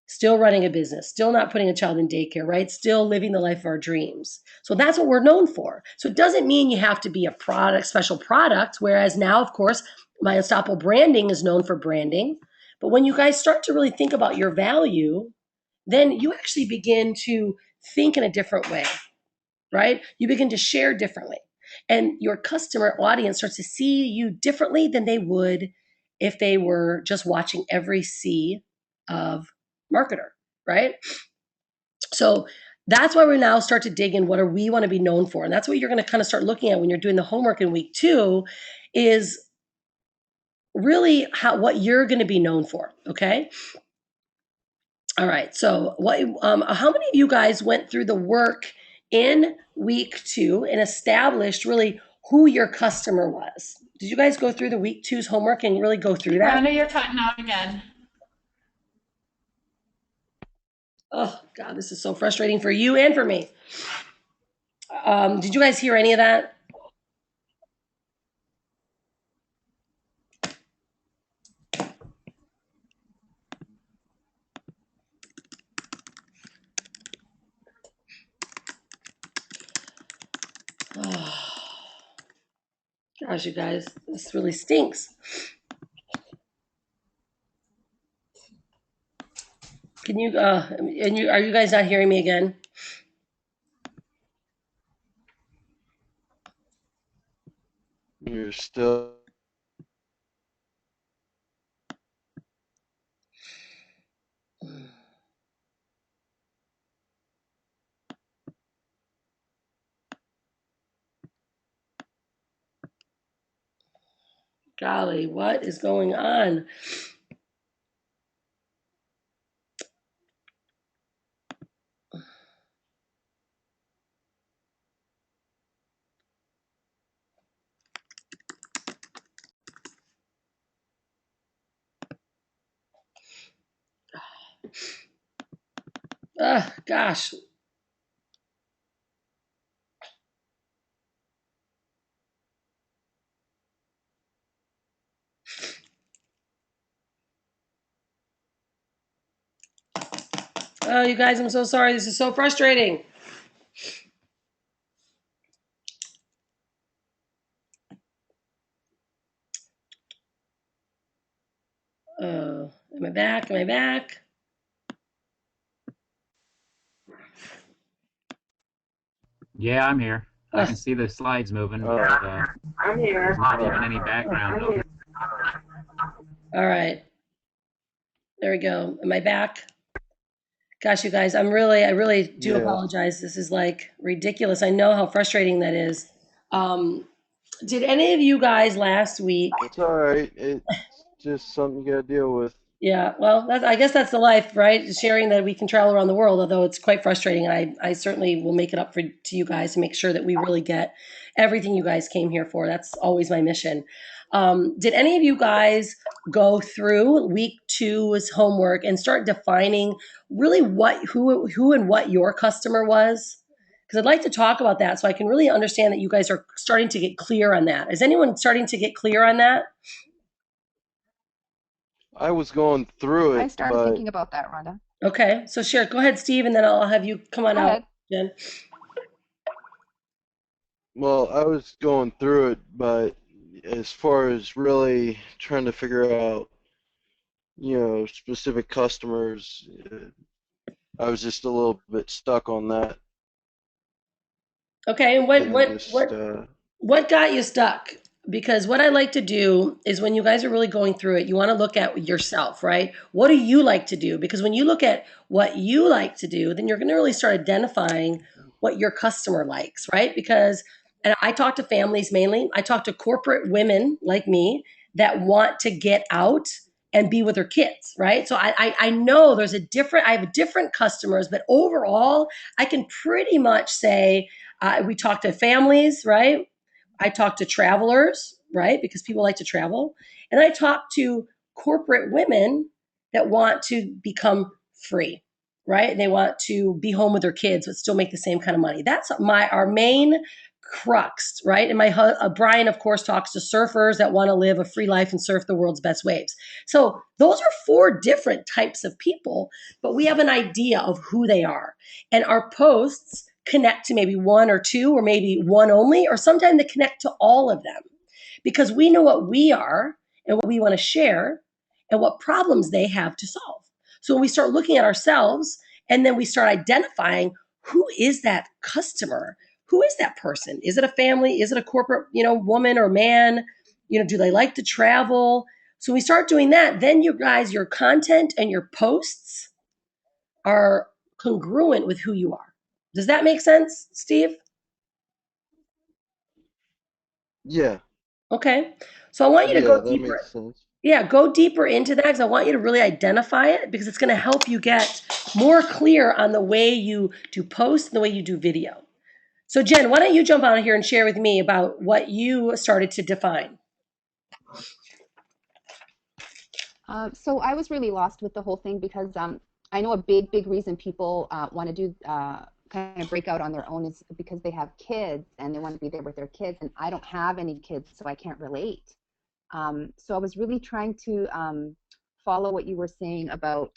Still running a business, still not putting a child in daycare, right? Still living the life of our dreams. So that's what we're known for. So it doesn't mean you have to be a product, special product, whereas now, of course, my Unstoppable branding is known for branding. But when you guys start to really think about your value, then you actually begin to think in a different way, right? You begin to share differently. And your customer audience starts to see you differently than they would if they were just watching every C of marketer, right? So that's why we now start to dig in what do we want to be known for. And that's what you're going to kind of start looking at when you're doing the homework in week 2 is really what you're going to be known for, okay? All right. So how many of you guys went through the work in week 2 and established really who your customer was? Did you guys go through the week 2's homework and really go through that? Rhonda, you're cutting out again. Oh God, this is so frustrating for you and for me. Did you guys hear any of that? Oh, gosh, you guys, this really stinks. Can you, are you guys not hearing me again? You're still. Golly, what is going on? Gosh. Oh, you guys, I'm so sorry. This is so frustrating. Am I back? Am I back? Yeah, I'm here. I can see the slides moving, but I'm here. there's not even any background noise. All right. There we go. Am I back? Gosh, you guys, I really do Yeah. apologize. This is like ridiculous. I know how frustrating that is. Did any of you guys last week? It's all right. It's just something you got to deal with. Yeah, well, I guess that's the life, right? Sharing that we can travel around the world, although it's quite frustrating. And I certainly will make it up to you guys to make sure that we really get everything you guys came here for. That's always my mission. Did any of you guys go through week 2's homework and start defining really who and what your customer was? Because I'd like to talk about that so I can really understand that you guys are starting to get clear on that. Is anyone starting to get clear on that? I was going through it, I started but thinking about that, Rhonda. Okay, so share. Go ahead, Steve, and then I'll have you come on Go out, ahead. Jen. well, I was going through it, but as far as really trying to figure out, specific customers, I was just a little bit stuck on that. Okay, and And just, what got you stuck? Because what I like to do is when you guys are really going through it, you want to look at yourself, right? What do you like to do? Because when you look at what you like to do, then you're going to really start identifying what your customer likes, right? Because, and I talk to families mainly, I talk to corporate women like me that want to get out and be with their kids, right? So I know I have different customers, but overall, I can pretty much say, we talk to families, right? I talk to travelers, right? Because people like to travel. And I talk to corporate women that want to become free, right? And they want to be home with their kids but still make the same kind of money. That's our main crux, right? And Brian, of course, talks to surfers that want to live a free life and surf the world's best waves. So those are 4 different types of people, but we have an idea of who they are. And our posts connect to maybe 1 or 2 or maybe 1 only, or sometimes they connect to all of them because we know what we are and what we want to share and what problems they have to solve. So when we start looking at ourselves and then we start identifying who is that customer, who is that person? Is it a family? Is it a corporate, woman or man? Do they like to travel? So we start doing that. Then you guys, your content and your posts are congruent with who you are. Does that make sense, Steve? yeah, Okay. So I want you to go that deeper. makes sense. Yeah, go deeper into that because I want you to really identify it because it's going to help you get more clear on the way you do post and the way you do video. So Jen, why don't you jump on here and share with me about what you started to define? So I was really lost with the whole thing because I know a big reason people want to do kind of break out on their own is because they have kids and they want to be there with their kids, and I don't have any kids, so I can't relate. So I was really trying to follow what you were saying about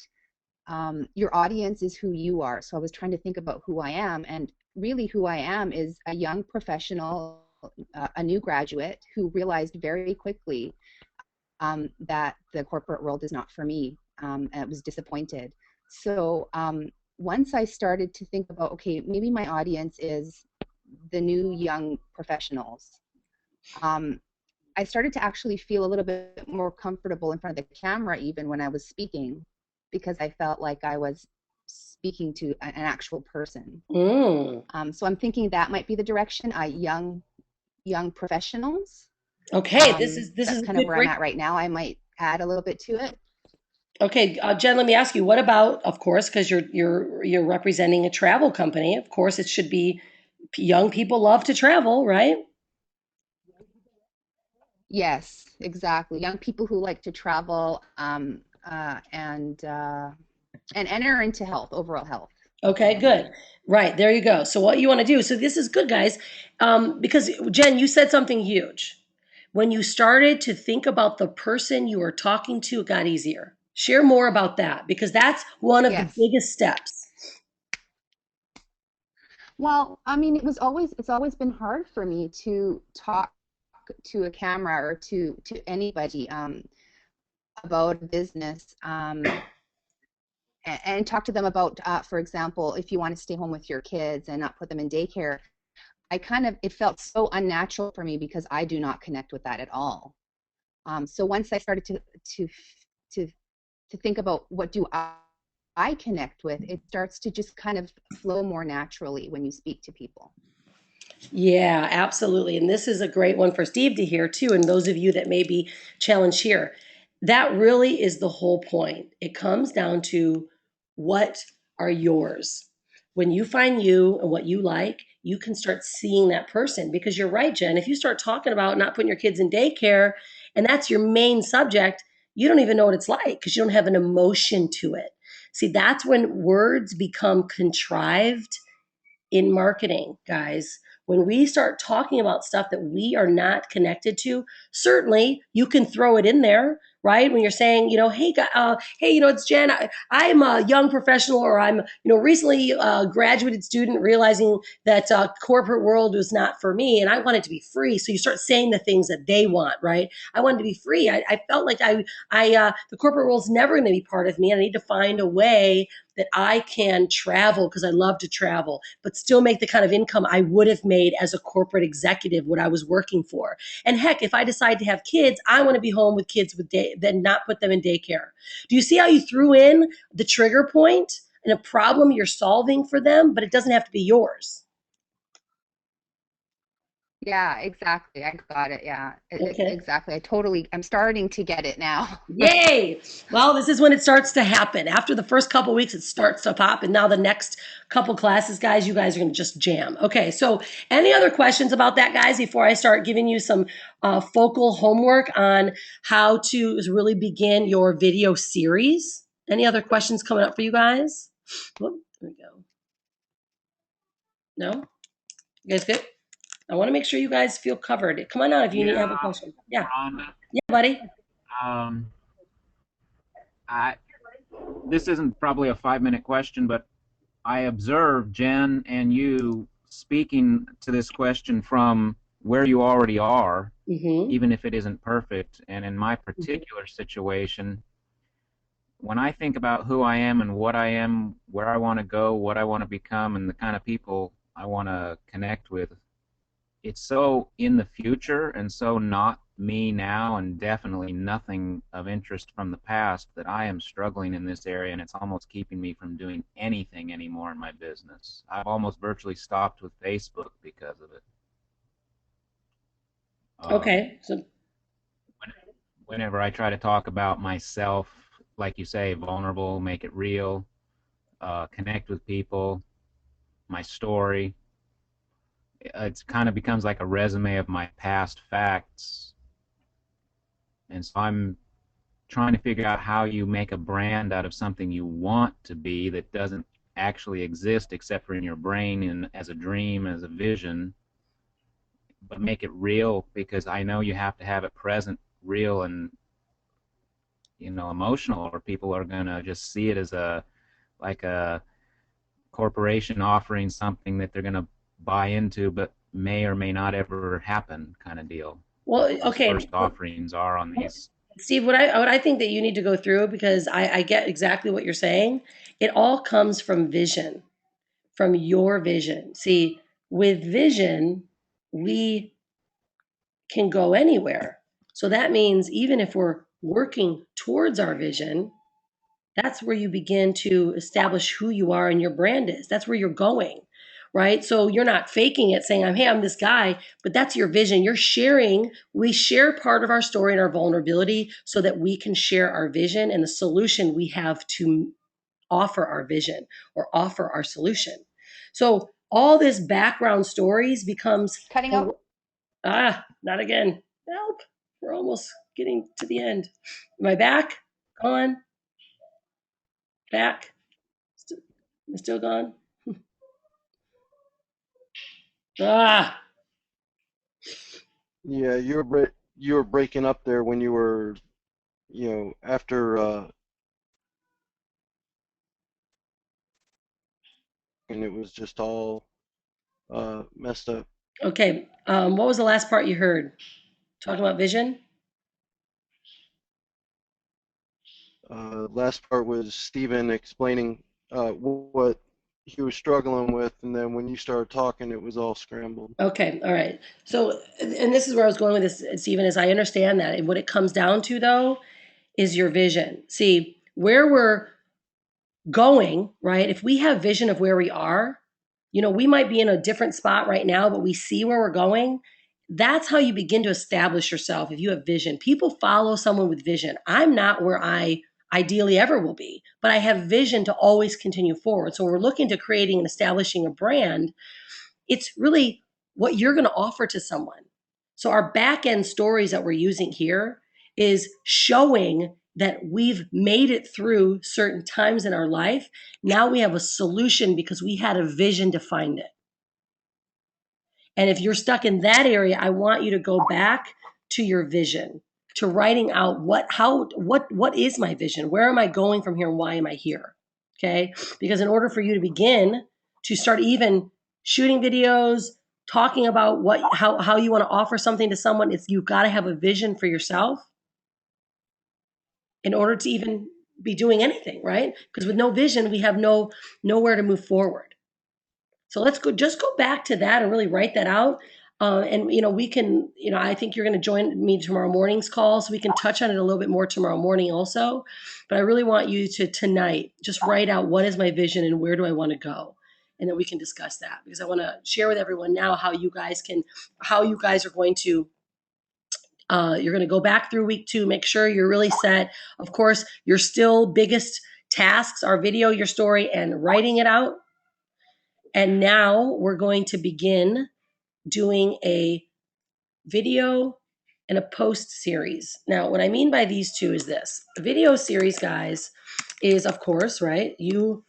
your audience is who you are. So I was trying to think about who I am, and really who I am is a young professional, a new graduate who realized very quickly that the corporate world is not for me, and I was disappointed. So once I started to think about, okay, maybe my audience is the new young professionals, I started to actually feel a little bit more comfortable in front of the camera even when I was speaking, because I felt like I was speaking to an actual person. So I'm thinking that might be the direction, young professionals. Okay, this is That's a kind of good where I'm break. at right now. I might add a little bit to it. Okay, Jen, let me ask you, what about, of course, because you're representing a travel company, of course, it should be young people love to travel, right? Yes, exactly. Young people who like to travel, and enter into health, overall health. Okay, good. Right, there you go. So what you want to do, so this is good, guys, because Jen, you said something huge. When you started to think about the person you were talking to, it got easier. Share more about that, because that's one of the Yes. biggest steps. Well, I mean, it's always been hard for me to talk to a camera or to anybody about a business, and talk to them about, for example, if you want to stay home with your kids and not put them in daycare. It felt so unnatural for me because I do not connect with that at all. So once I started to to to think about what do I connect with, it starts to just kind of flow more naturally when you speak to people. Yeah, absolutely. And this is a great one for Steve to hear too. And those of you that may be challenged here, that really is the whole point. It comes down to what are yours. When you find you and what you like, you can start seeing that person, because you're right, Jen. If you start talking about not putting your kids in daycare and that's your main subject, you don't even know what it's like because you don't have an emotion to it. See, that's when words become contrived in marketing, guys. When we start talking about stuff that we are not connected to, certainly you can throw it in there, right? When you're saying, hey, it's Jen. I'm a young professional, or I'm, recently graduated student, realizing that corporate world was not for me, and I wanted to be free. So you start saying the things that they want, right? I wanted to be free. I felt like the corporate world's never going to be part of me, and I need to find a way that I can travel because I love to travel, but still make the kind of income I would have made as a corporate executive, what I was working for. And heck, if I decide to have kids, I want to be home with kids then not put them in daycare. Do you see how you threw in the trigger point and a problem you're solving for them, but it doesn't have to be yours? Yeah, exactly. I got it. Yeah, Okay. exactly. I'm starting to get it now. Yay! Well, this is when it starts to happen. After the first couple weeks, it starts to pop, and now the next couple classes, guys, you guys are going to just jam. Okay, so any other questions about that, guys, before I start giving you some focal homework on how to really begin your video series? Any other questions coming up for you guys? Whoop, there we go. No? You guys good? I want to make sure you guys feel covered. Come on out if you have a question. Yeah. Rhonda, Yeah, buddy. um, this isn't probably a 5-minute question, but I observed Jen and you speaking to this question from where you already are, even if it isn't perfect. And in my particular situation, when I think about who I am and what I am, where I want to go, what I want to become, and the kind of people I want to connect with, it's so in the future and so not me now, and definitely nothing of interest from the past, that I am struggling in this area, and it's almost keeping me from doing anything anymore in my business. I've almost virtually stopped with Facebook because of it. Okay. So Whenever I try to talk about myself, like you say, vulnerable, make it real, connect with people, my story, it kind of becomes like a resume of my past facts. And so I'm trying to figure out how you make a brand out of something you want to be that doesn't actually exist except for in your brain and as a dream, as a vision, but make it real, because I know you have to have it present, real, and emotional, or people are going to just see it as like a corporation offering something that they're going to buy into but may or may not ever happen, kind of deal. Well, okay. First offerings are on these. Steve, what I think that you need to go through, because I get exactly what you're saying. It all comes from vision, from your vision. See, with vision, we can go anywhere. So that means even if we're working towards our vision, that's where you begin to establish who you are and your brand is. That's where you're going, right? So you're not faking it saying, hey, I'm this guy, but that's your vision. You're sharing. We share part of our story and our vulnerability so that we can share our vision and the solution we have to offer our vision or offer our solution. So all this background stories becomes Cutting out. not again. Help. We're almost getting to the end. Am I back? Gone? Back? Still gone? Ah. Yeah, you were breaking up there when you were, after and it was just all messed up. Okay. What was the last part you heard? Talking about vision? Last part was Stephen explaining what he was struggling with, and then when you started talking, it was all scrambled. Okay, all right. So, and this is where I was going with this, Stephen, is I understand that. And what it comes down to, though, is your vision. See, where we're going, right? If we have vision of where we are, we might be in a different spot right now, but we see where we're going. That's how you begin to establish yourself if you have vision. People follow someone with vision. I'm not where I ideally ever will be, but I have vision to always continue forward. So we're looking to creating and establishing a brand. It's really what you're going to offer to someone. So our back end stories that we're using here is showing that we've made it through certain times in our life. Now we have a solution because we had a vision to find it. And if you're stuck in that area, I want you to go back to your vision, to writing out what is my vision? Where am I going from here and why am I here? Okay? Because in order for you to begin to start even shooting videos, talking about how you want to offer something to someone, you've got to have a vision for yourself in order to even be doing anything, right? Because with no vision, we have nowhere to move forward. So just go back to that and really write that out. And we can, I think you're going to join me tomorrow morning's call, so we can touch on it a little bit more tomorrow morning also. But I really want you to tonight just write out what is my vision and where do I want to go, and then we can discuss that, because I want to share with everyone now how you guys are going to. You're going to go back through week 2, make sure you're really set. Of course, your still biggest tasks are video your story and writing it out. And now we're going to begin doing a video and a post series. Now, what I mean by these two is this. The video series, guys, is, of course, right, you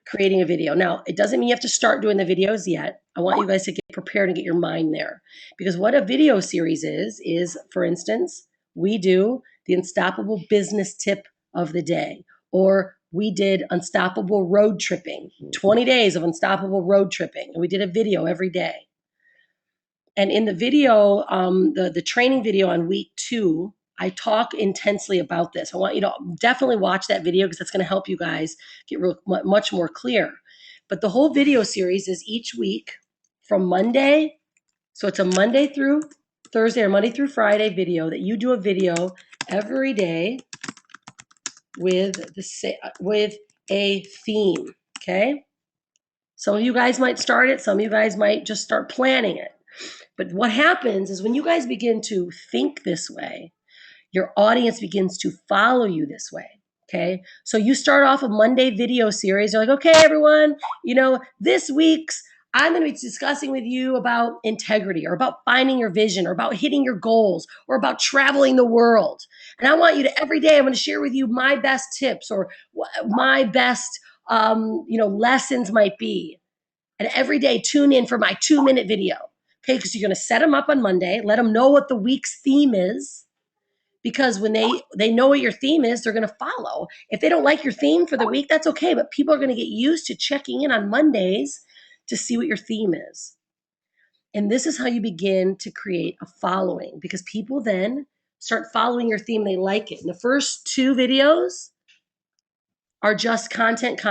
creating a video. Now, it doesn't mean you have to start doing the videos yet. I want you guys to get prepared and get your mind there. Because what a video series is, for instance, we do the Unstoppable Business Tip of the Day, or we did Unstoppable Road Tripping, 20 days of Unstoppable Road Tripping. And we did a video every day. And in the video, the training video on week 2, I talk intensely about this. I want you to definitely watch that video because that's going to help you guys get much more clear. But the whole video series is each week from Monday. So it's a Monday through Thursday or Monday through Friday video that you do a video every day with a theme. Okay. Some of you guys might start it. Some of you guys might just start planning it. But what happens is when you guys begin to think this way, your audience begins to follow you this way. Okay. So you start off a Monday video series. You're like, okay, everyone, this week's I'm going to be discussing with you about integrity, or about finding your vision, or about hitting your goals, or about traveling the world. And I want you to, every day, I'm going to share with you my best tips, or my best, lessons might be. And every day, tune in for my 2-minute video. Okay, because you're going to set them up on Monday, let them know what the week's theme is, because when they know what your theme is, they're going to follow. If they don't like your theme for the week, that's okay, but people are going to get used to checking in on Mondays to see what your theme is. And this is how you begin to create a following, because people then start following your theme. They like it. And the first 2 videos are just content,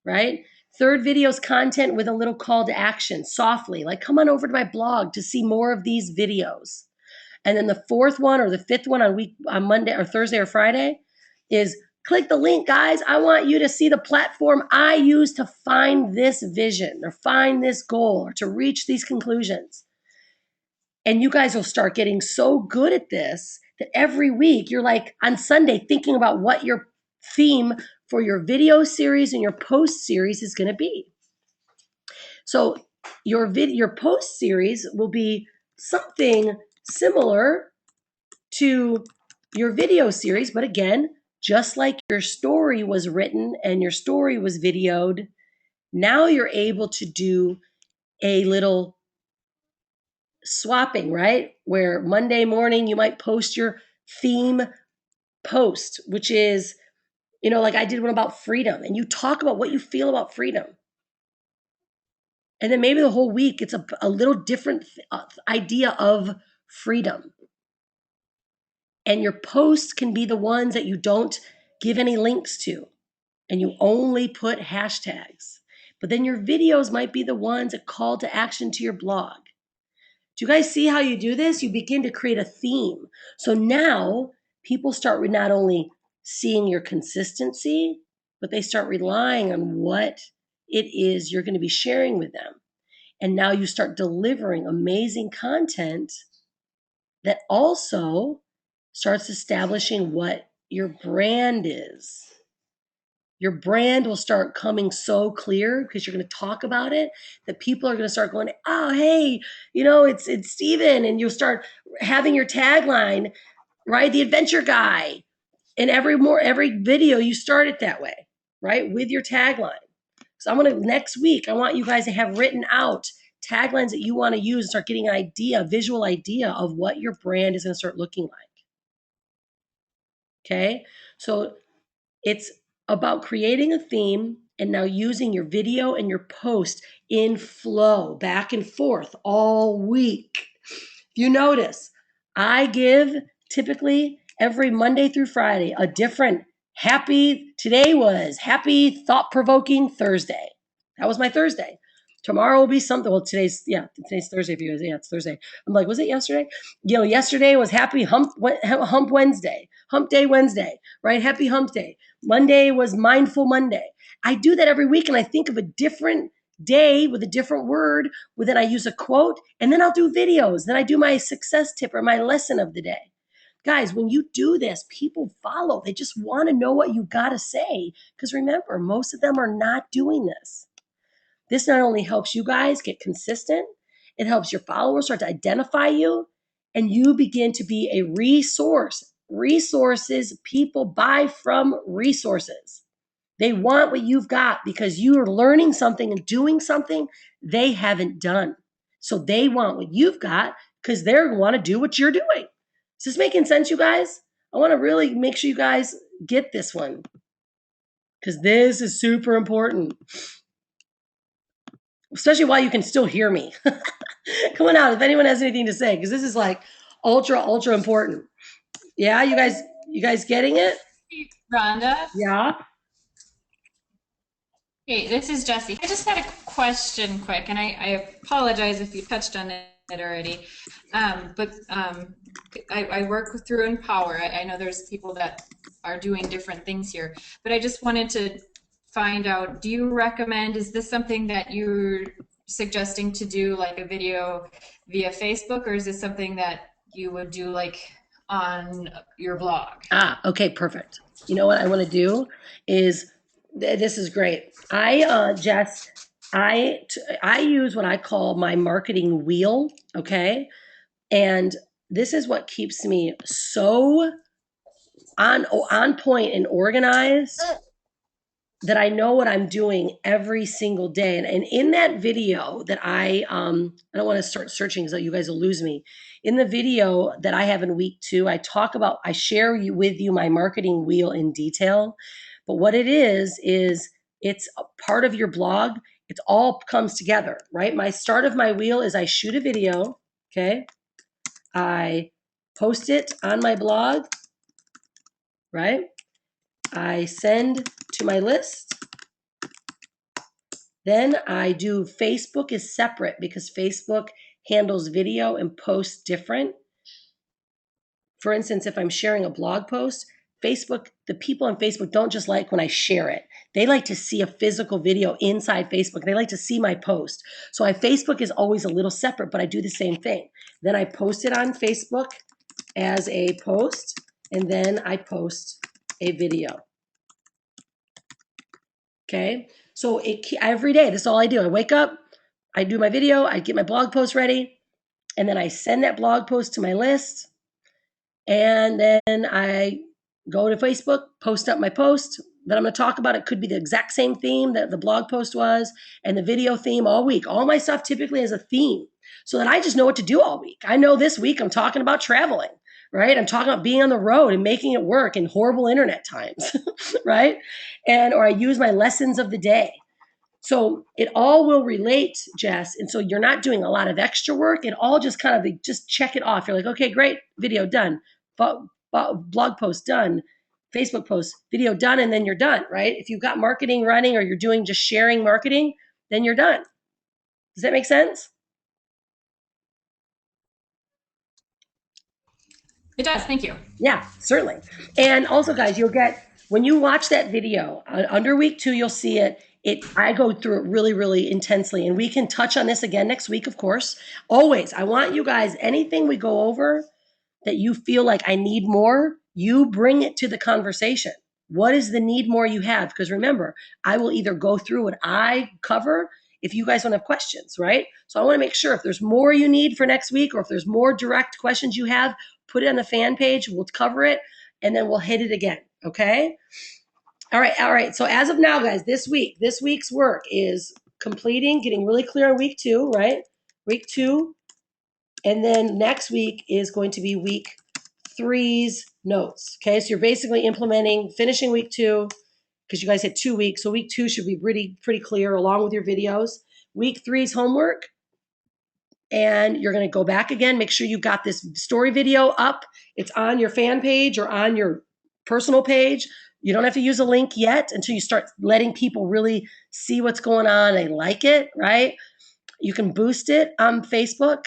right? Third video is content with a little call to action, softly, like come on over to my blog to see more of these videos. And then the 4th one or the 5th one on Monday or Thursday or Friday is Click the link, guys. I want you to see the platform I use to find this vision or find this goal or to reach these conclusions. And you guys will start getting so good at this that every week you're like on Sunday thinking about what your theme for your video series and your post series is going to be. So your post series will be something similar to your video series, but again, just like your story was written and your story was videoed, now you're able to do a little swapping, right? Where Monday morning you might post your theme post, which is, like I did one about freedom, and you talk about what you feel about freedom. And then maybe the whole week it's a little different idea of freedom. And your posts can be the ones that you don't give any links to, and you only put hashtags. But then your videos might be the ones that call to action to your blog. Do you guys see how you do this? You begin to create a theme. So now people start with not only seeing your consistency, but they start relying on what it is you're going to be sharing with them. And now you start delivering amazing content that also starts establishing what your brand is. Your brand will start coming so clear because you're going to talk about it that people are going to start going, oh, hey, it's Steven. And you'll start having your tagline, right? The adventure guy. And every video you start it that way, right? With your tagline. So next week, I want you guys to have written out taglines that you want to use and start getting an idea, a visual idea of what your brand is going to start looking like. Okay, so it's about creating a theme and now using your video and your post in flow, back and forth all week. If you notice, I give typically every Monday through Friday a different today was happy, thought-provoking Thursday. That was my Thursday. Tomorrow will be something. Well, today's Thursday for you guys. Yeah, it's Thursday. I'm like, was it yesterday? Yesterday was happy hump Wednesday, hump day Wednesday, right? Happy hump day. Monday was mindful Monday. I do that every week, and I think of a different day with a different word. Then I use a quote, and then I'll do videos. Then I do my success tip or my lesson of the day. Guys, when you do this, people follow. They just want to know what you got to say. Because remember, most of them are not doing this. This not only helps you guys get consistent, it helps your followers start to identify you, and you begin to be a resource. Resources, people buy from resources. They want what you've got because you are learning something and doing something they haven't done. So they want what you've got because they want to do what you're doing. Is this making sense, you guys? I want to really make sure you guys get this one because this is super important. Especially while you can still hear me. Come on out if anyone has anything to say, because this is like ultra important. Yeah, you guys getting it? Rhonda? Yeah. Hey, this is Jessie. I just had a question quick, and I apologize if you touched on it already. But I work through Empower. I know there's people that are doing different things here, but I just wanted to find out, do you recommend, is this something that you're suggesting to do like a video via Facebook, or is this something that you would do like on your blog? Okay, perfect. You know what I want to do is, this is great. I use what I call my marketing wheel, okay? And this is what keeps me so on point and organized that I know what I'm doing every single day. And in that video that I don't want to start searching because you guys will lose me. In the video that I have in week 2, I share with you my marketing wheel in detail. But what it is it's a part of your blog. It all comes together, right? My start of my wheel is I shoot a video, okay? I post it on my blog, right? I send to my list. Then I do Facebook is separate because Facebook handles video and posts different. For instance, if I'm sharing a blog post, Facebook, the people on Facebook don't just like when I share it. They like to see a physical video inside Facebook. They like to see my post. So Facebook is always a little separate, but I do the same thing. Then I post it on Facebook as a post, and then I post a video. Okay, so every day, this is all I do. I wake up, I do my video, I get my blog post ready, and then I send that blog post to my list, and then I go to Facebook, post up my post that I'm going to talk about. It could be the exact same theme that the blog post was, and the video theme all week. All my stuff typically has a theme, so that I just know what to do all week. I know this week I'm talking about traveling, right? I'm talking about being on the road and making it work in horrible internet times, right? Or I use my lessons of the day. So it all will relate, Jess. And so you're not doing a lot of extra work. It all just kind of just check it off. You're like, okay, great, video done, blog post done, Facebook post, video done, and then you're done, right? If you've got marketing running or you're doing just sharing marketing, then you're done. Does that make sense? It does. Thank you. Yeah, certainly. And also, guys, you'll get, when you watch that video under week 2, you'll see it. I go through it really, really intensely, and we can touch on this again next week, of course. Always, I want you guys, anything we go over that you feel like I need more, you bring it to the conversation. What is the need more you have? Because remember, I will either go through what I cover if you guys don't have questions, right? So I want to make sure if there's more you need for next week, or if there's more direct questions you have, put it on the fan page, we'll cover it, and then we'll hit it again, okay? All right. So as of now, guys, this week's work is completing, getting really clear on week 2, right? Week 2. And then next week is going to be week 3's notes, okay? So you're basically finishing week 2, because you guys had 2 weeks. So week 2 should be pretty clear along with your videos. Week 3's homework. And you're going to go back again, make sure you got this story video up. It's on your fan page or on your personal page. You don't have to use a link yet until you start letting people really see what's going on. They like it, right? You can boost it on Facebook.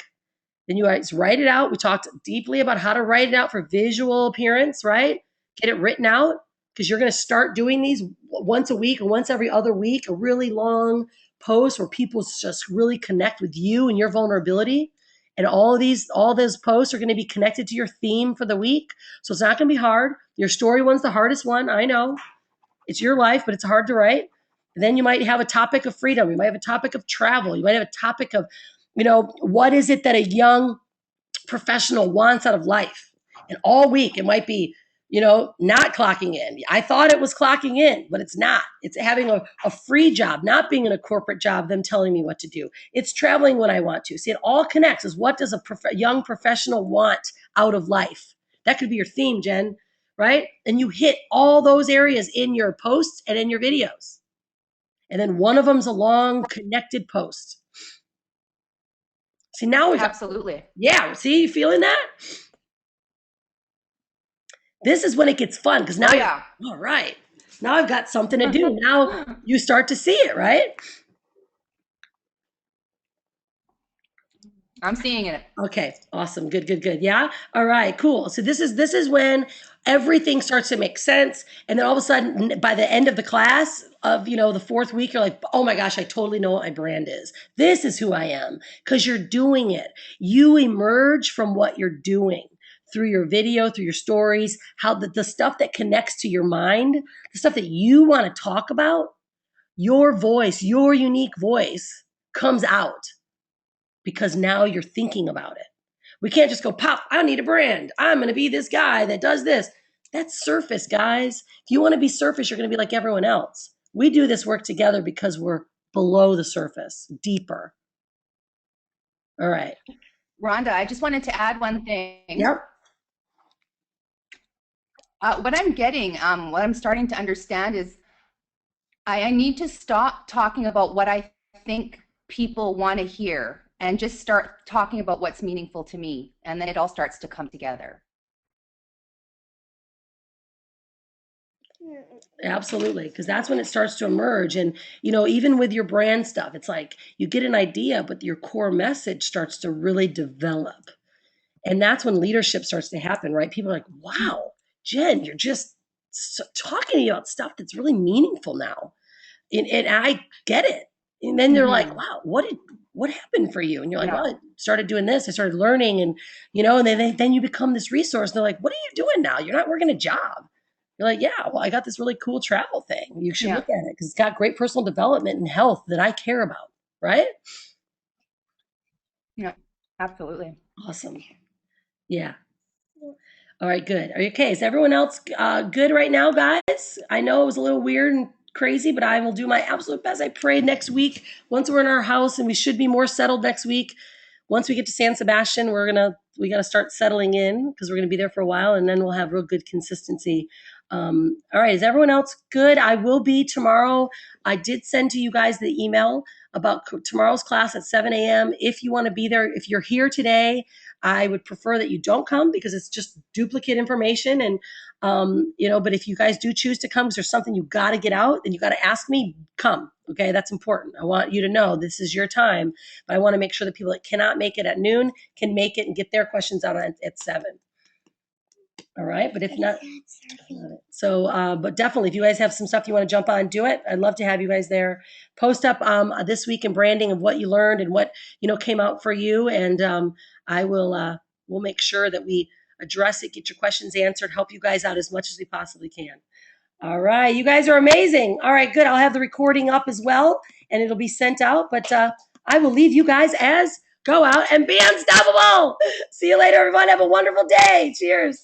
Then you guys write it out. We talked deeply about how to write it out for visual appearance, right? Get it written out, because you're going to start doing these once a week or once every other week, a really long post where people just really connect with you and your vulnerability. And all those posts are going to be connected to your theme for the week. So it's not going to be hard. Your story one's the hardest one. I know. It's your life, but it's hard to write. And then you might have a topic of freedom. You might have a topic of travel. You might have a topic of, what is it that a young professional wants out of life? And all week, it might be, not clocking in. I thought it was clocking in, but it's not. It's having a free job, not being in a corporate job, them telling me what to do. It's traveling when I want to. See, it all connects. Is what does a young professional want out of life? That could be your theme, Jen, right? And you hit all those areas in your posts and in your videos. And then one of them's a long connected post. See, now we've absolutely. Yeah, see, you feeling that? This is when it gets fun, because now, all right, now I've got something to do. Now you start to see it, right? I'm seeing it. Okay, awesome, good. Yeah, all right, cool. So this is when everything starts to make sense, and then all of a sudden, by the end of the class of the 4th week, you're like, oh my gosh, I totally know what my brand is. This is who I am, because you're doing it. You emerge from what you're doing through your video, through your stories, how the stuff that connects to your mind, the stuff that you want to talk about, your voice, your unique voice comes out, because now you're thinking about it. We can't just go, pop, I need a brand. I'm going to be this guy that does this. That's surface, guys. If you want to be surface, you're going to be like everyone else. We do this work together because we're below the surface, deeper. All right. Rhonda, I just wanted to add one thing. Yep. What I'm getting, what I'm starting to understand is I need to stop talking about what I think people want to hear and just start talking about what's meaningful to me. And then it all starts to come together. Absolutely, because that's when it starts to emerge. And, even with your brand stuff, it's like you get an idea, but your core message starts to really develop. And that's when leadership starts to happen, right? People are like, wow, Jen, you're just talking to you about stuff that's really meaningful now. And I get it. And then they're like, wow, what happened for you? And you're like, well, I started doing this. I started learning, and and then you become this resource. And they're like, what are you doing now? You're not working a job. You're like, yeah, well, I got this really cool travel thing. You should look at it because it's got great personal development and health that I care about. Right? Yeah, absolutely. Awesome. Yeah. All right, good. Are you okay? Is everyone else good right now, guys? I know it was a little weird and crazy, but I will do my absolute best. I pray next week, once we're in our house, and we should be more settled next week. Once we get to San Sebastian, we got to start settling in because we're gonna be there for a while, and then we'll have real good consistency. All right, is everyone else good? I will be tomorrow. I did send to you guys the email about tomorrow's class at 7 a.m. If you want to be there, if you're here today, I would prefer that you don't come because it's just duplicate information. And, but if you guys do choose to come because there's something you got to get out and you got to ask me, come. Okay, that's important. I want you to know this is your time, but I want to make sure that people that cannot make it at noon can make it and get their questions out at 7. All right, but if not, so, but definitely, if you guys have some stuff you want to jump on, do it. I'd love to have you guys there. Post up this week in branding of what you learned and what came out for you, and I will. We'll make sure that we address it, get your questions answered, help you guys out as much as we possibly can. All right, you guys are amazing. All right, good. I'll have the recording up as well, and it'll be sent out. But I will leave you guys as go out and be unstoppable. See you later, everyone. Have a wonderful day. Cheers.